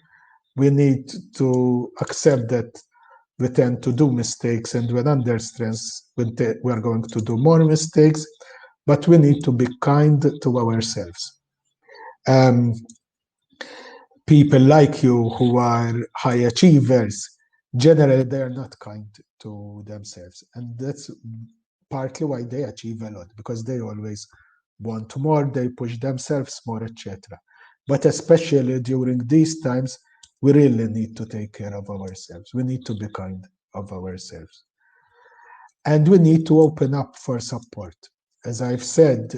We need to accept that we tend to do mistakes, and when under stress, we are going to do more mistakes, but we need to be kind to ourselves. People like you who are high achievers, generally they are not kind to themselves, and that's partly why they achieve a lot, because they always want more, they push themselves more, etc. But especially during these times, we really need to take care of ourselves. We need to be kind of ourselves. And we need to open up for support. As I've said,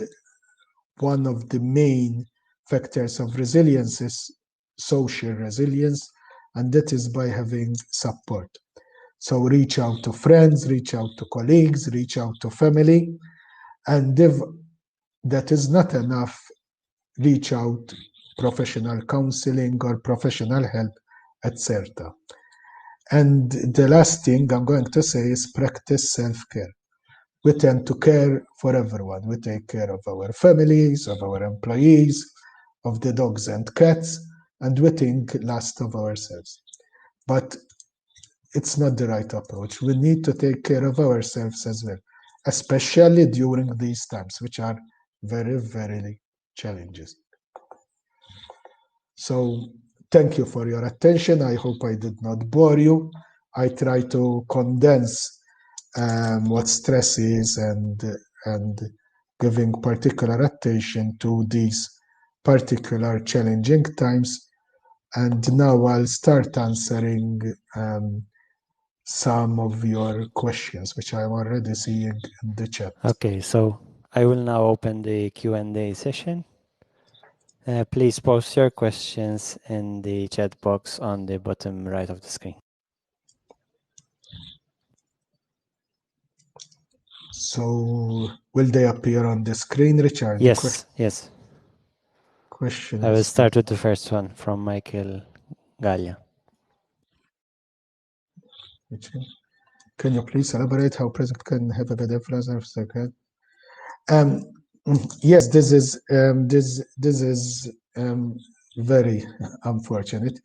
one of the main factors of resilience is social resilience, and that is by having support. So reach out to friends, reach out to colleagues, reach out to family, and if that is not enough, reach out professional counseling or professional help, etc. And the last thing I'm going to say is practice self-care. We tend to care for everyone. We take care of our families, of our employees, of the dogs and cats, and we think last of ourselves. But it's not the right approach. We need to take care of ourselves as well, especially during these times, which are very, very challenging. So thank you for your attention. I hope I did not bore you. I try to condense what stress is and giving particular attention to these particular challenging times. And now I'll start answering some of your questions, which I'm already seeing in the chat. Okay, so I will now open the Q&A session. Please post your questions in the chat box on the bottom right of the screen. So will they appear on the screen, Richard? Yes, yes. Questions. I will start with the first one from Michael Gallia. Can you please elaborate how present can have a better influence on psychiatry? Yes, this is very unfortunate.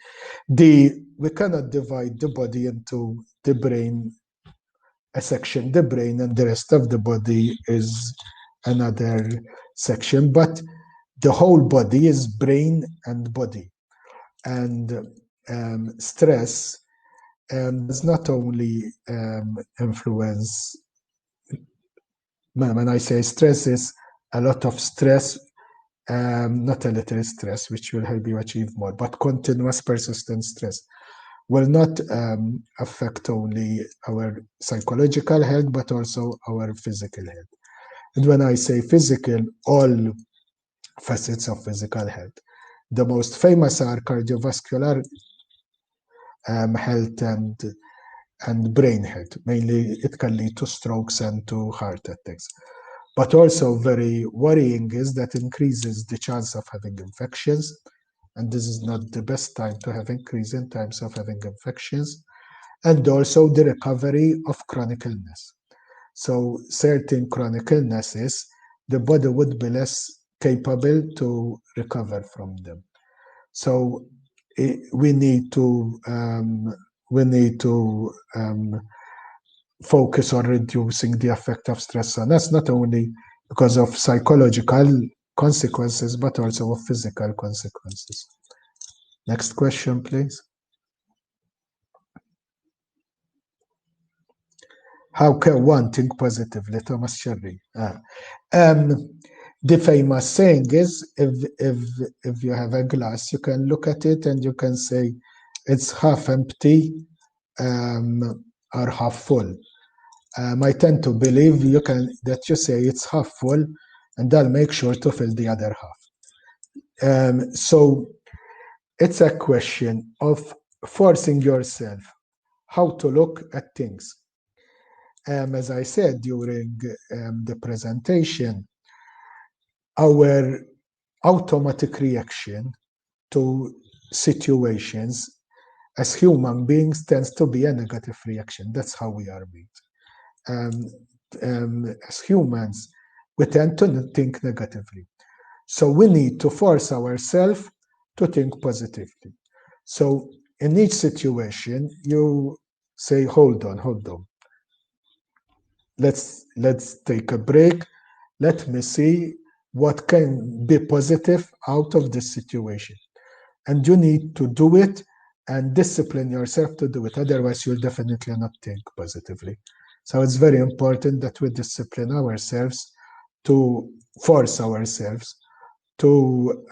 We cannot divide the body into the brain, a section, the brain, and the rest of the body is another section, but the whole body is brain and body. And stress does not only influence, when I say stress, is a lot of stress, not a little stress, which will help you achieve more, but continuous persistent stress will not affect only our psychological health, but also our physical health. And when I say physical, all facets of physical health. The most famous are cardiovascular health and brain health. Mainly it can lead to strokes and to heart attacks. But also very worrying is that increases the chance of having infections, and this is not the best time to have increase in times of having infections, and also the recovery of chronic illness. So certain chronic illnesses, the body would be less capable to recover from them. So we need to focus on reducing the effect of stress on us, not only because of psychological consequences, but also of physical consequences. Next question, please. How can one think positively? Thomas Sherry. The famous saying is, if you have a glass, you can look at it and you can say it's half empty or half full. I tend to believe that you say it's half full, and I'll make sure to fill the other half. So it's a question of forcing yourself how to look at things. As I said during the presentation, our automatic reaction to situations as human beings tends to be a negative reaction. That's how we are made. As humans, we tend to think negatively. So we need to force ourselves to think positively. So in each situation, you say, hold on. Let's take a break. Let me see what can be positive out of this situation. And you need to do it and discipline yourself to do it. Otherwise, you'll definitely not think positively. So it's very important that we discipline ourselves, to force ourselves to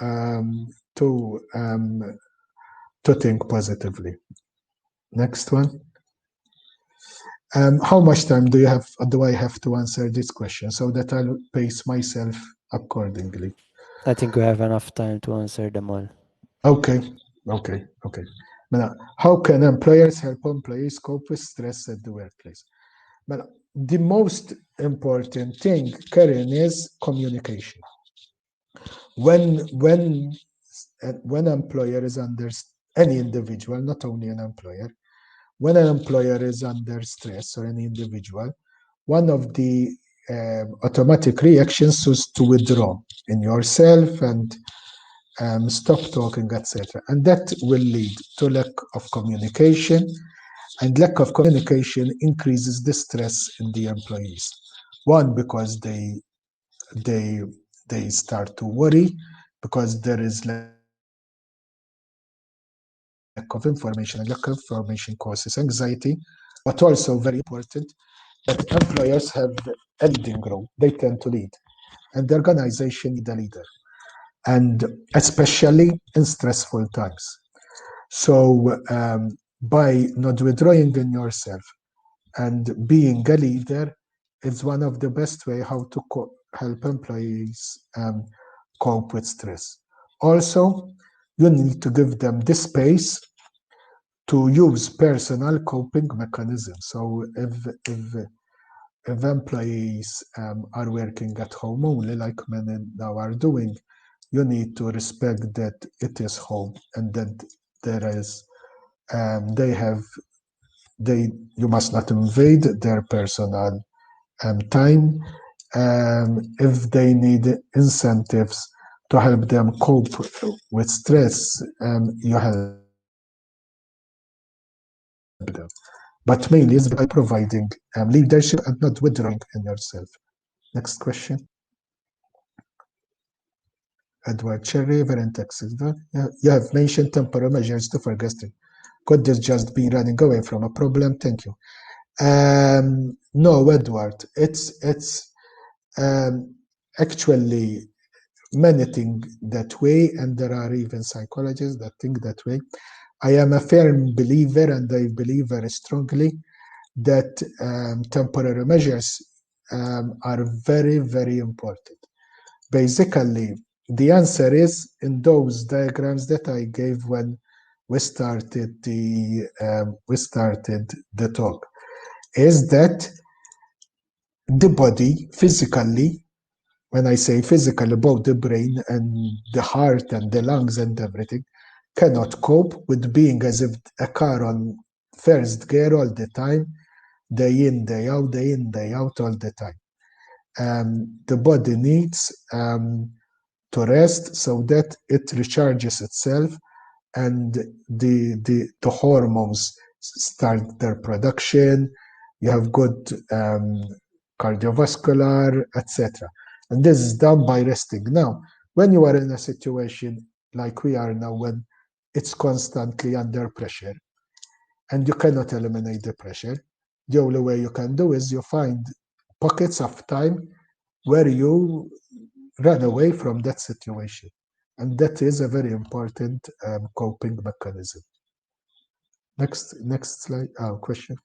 think positively. Next one. How much time do I have to answer this question so that I'll pace myself accordingly? I think we have enough time to answer them all. Okay. Now, how can employers help employees cope with stress at the workplace? Well, the most important thing, Karen, is communication. When employer is under, any individual, not only an employer, when an employer is under stress, or any individual, one of the automatic reactions is to withdraw in yourself and stop talking, etc. And that will lead to lack of communication, and lack of communication increases the stress in the employees. One, because they start to worry, because there is lack of information, and lack of information causes anxiety. But also very important, that employers have a leading role. They tend to lead, and the organization needs a leader, and especially in stressful times. So by not withdrawing in yourself and being a leader is one of the best way how to help employees cope with stress. Also, you need to give them the space to use personal coping mechanisms. So if employees are working at home only, like many now are doing, you need to respect that it is home, and that there is you must not invade their personal time. If they need incentives to help them cope with stress, you help them. But mainly is by providing leadership and not withdrawing in yourself. Next question. Edward Cherry, Verentex. You have mentioned temporary measures to forgetting. Could this just be running away from a problem? Thank you. No, Edward. It's actually many think that way, and there are even psychologists that think that way. I am a firm believer, and I believe very strongly, that temporary measures are very, very important. Basically, the answer is in those diagrams that I gave when we started the talk, is that the body physically, when I say physically, both the brain and the heart and the lungs and everything, cannot cope with being as if a car on first gear all the time, day in, day out, day in, day out, all the time. The body needs to rest so that it recharges itself, and the hormones start their production. You have good cardiovascular, etc. And this is done by resting. Now, when you are in a situation like we are now, when it's constantly under pressure and you cannot eliminate the pressure, the only way you can do is you find pockets of time where you run away from that situation. And that is a very important coping mechanism. Next slide. Question.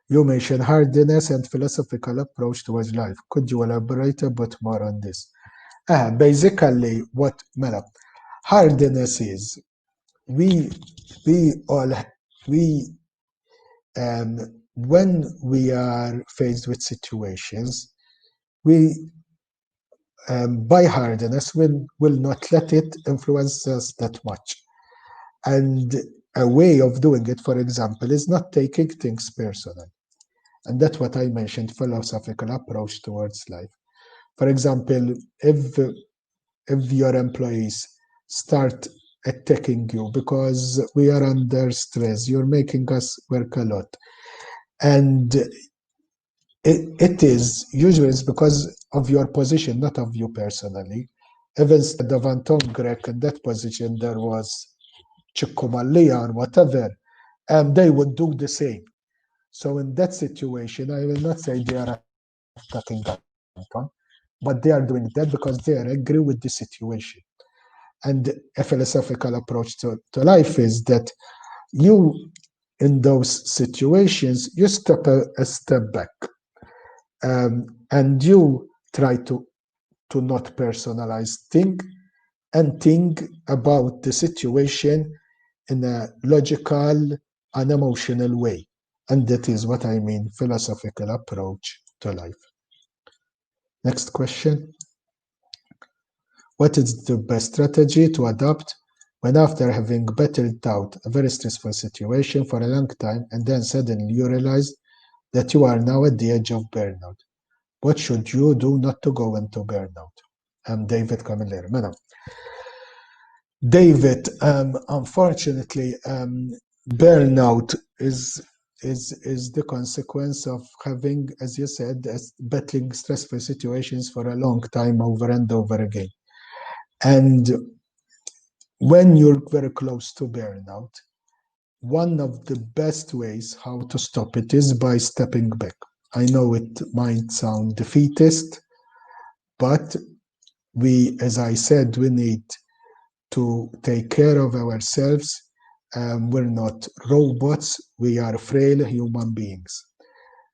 You mentioned hardiness and philosophical approach towards life. Could you elaborate a bit more on this? Basically, what hardiness is, when we are faced with situations, we by hardiness will not let it influence us that much. And a way of doing it, for example, is not taking things personal. And that's what I mentioned, philosophical approach towards life. For example, if your employees start attacking you because we are under stress, you're making us work a lot. And it is usually it's because of your position, not of you personally. If instead of Anton Grech in that position, there was Chikumalia or whatever, they would do the same. So in that situation, I will not say they are attacking Anton, but they are doing that because they are angry with the situation. And a philosophical approach to life is that you, in those situations, you step a step back, and you try to not personalize things and think about the situation in a logical and emotional way. And that is what I mean, philosophical approach to life. Next question. What is the best strategy to adopt when after having battled out a very stressful situation for a long time and then suddenly you realize that you are now at the edge of burnout? What should you do not to go into burnout? David Camilleri. David, unfortunately, burnout is the consequence of having, as you said, battling stressful situations for a long time over and over again. And when you're very close to burnout, one of the best ways how to stop it is by stepping back. I know it might sound defeatist, but we, as I said, we need to take care of ourselves. We're not robots, we are frail human beings.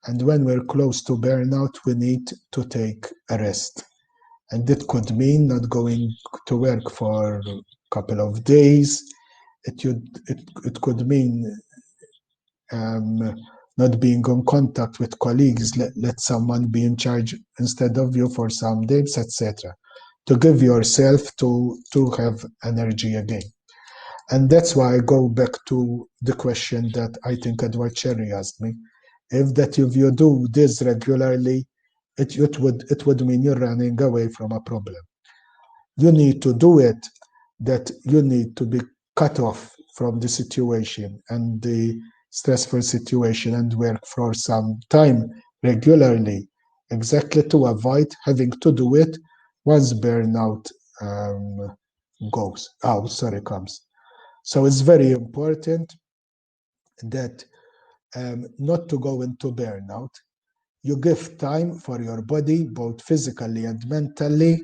And when we're close to burnout, we need to take a rest. And it could mean not going to work for a couple of days. It could mean not being in contact with colleagues, let someone be in charge instead of you for some days, etc. To give yourself to have energy again. And that's why I go back to the question that I think Edward Cherry asked me. If you do this regularly, it would mean you're running away from a problem. You need to do it, that you need to be cut off from the situation and the stressful situation and work for some time regularly, exactly to avoid having to do it once burnout comes. So it's very important that not to go into burnout. You give time for your body, both physically and mentally,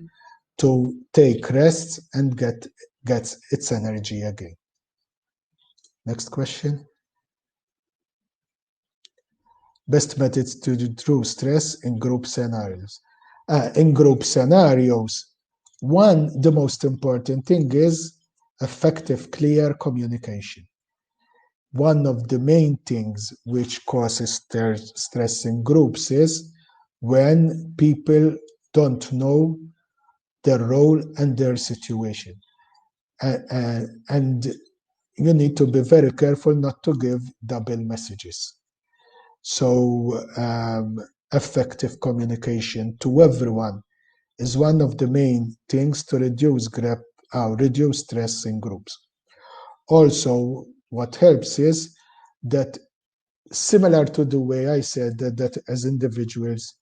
to take rest and get its energy again. Next question. Best methods to reduce stress in group scenarios. In group scenarios, the most important thing is effective, clear communication. One of the main things which causes stress in groups is when people don't know their role and their situation. And you need to be very careful not to give double messages. So effective communication to everyone is one of the main things to reduce stress in groups. Also, what helps is that, similar to the way I said that as individuals,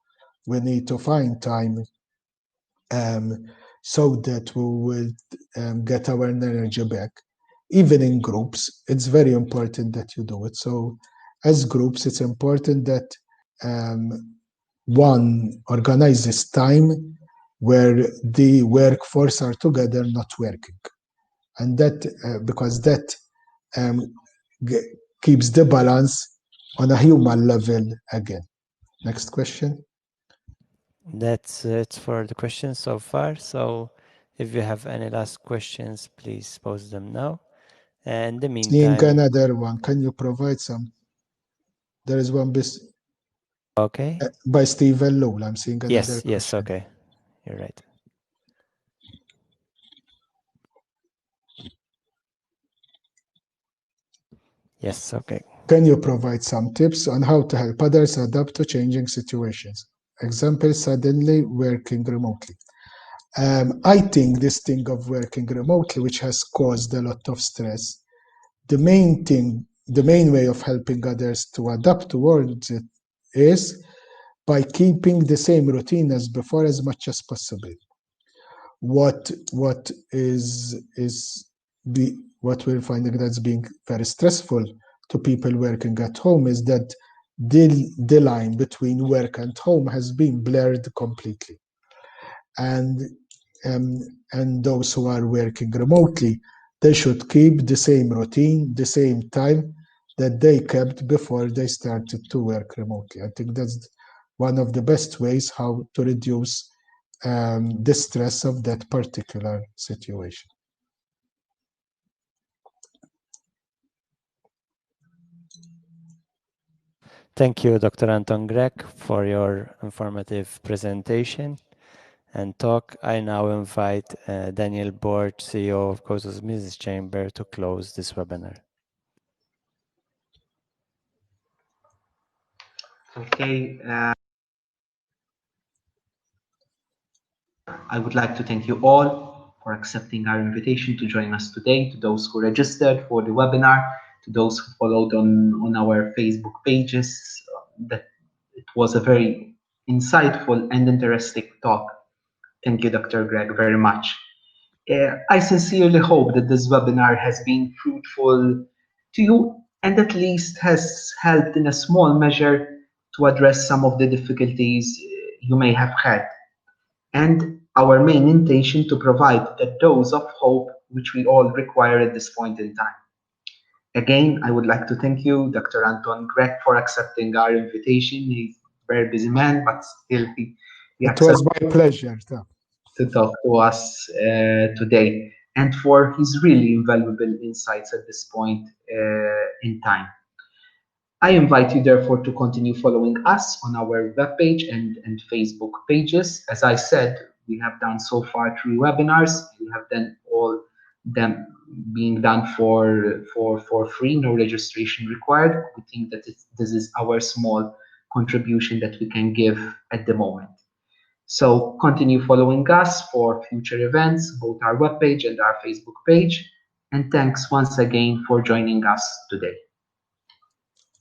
we need to find time so that we will get our energy back. Even in groups, it's very important that you do it. So as groups, it's important that one organizes time where the workforce are together, not working. And that, because that keeps the balance on a human level again. Next question. That's it for the questions so far. So if you have any last questions, please post them now. And in the meantime, Seeing another one, can you provide some? There is one okay. By Stephen Lowell. I'm seeing another question. Yes, okay. You're right. Yes, okay. Can you provide some tips on how to help others adapt to changing situations? Example, suddenly working remotely. I think this thing of working remotely, which has caused a lot of stress, the main way of helping others to adapt towards it is by keeping the same routine as before as much as possible. What we're finding that's being very stressful to people working at home is that the line between work and home has been blurred completely. And those who are working remotely, they should keep the same routine, the same time that they kept before they started to work remotely. I think that's one of the best ways how to reduce the stress of that particular situation. Thank you, Dr. Anton Grech, for your informative presentation and talk. I now invite Daniel Borch, CEO of Gozo Business Chamber, to close this webinar. Okay. I would like to thank you all for accepting our invitation to join us today, to those who registered for the webinar, to those who followed on our Facebook pages. That it was a very insightful and interesting talk. Thank you, Dr. Grech, very much. I sincerely hope that this webinar has been fruitful to you and at least has helped in a small measure to address some of the difficulties you may have had. And our main intention to provide that dose of hope which we all require at this point in time. Again, I would like to thank you, Dr. Anton Grech, for accepting our invitation. He's a very busy man, but still he It was my pleasure to talk to us today, and for his really invaluable insights at this point in time. I invite you, therefore, to continue following us on our webpage and Facebook pages. As I said, we have done so far 3 webinars. We have done all them being done for free, no registration required. We think that this is our small contribution that we can give at the moment. So continue following us for future events, both our webpage and our Facebook page. And thanks once again for joining us today.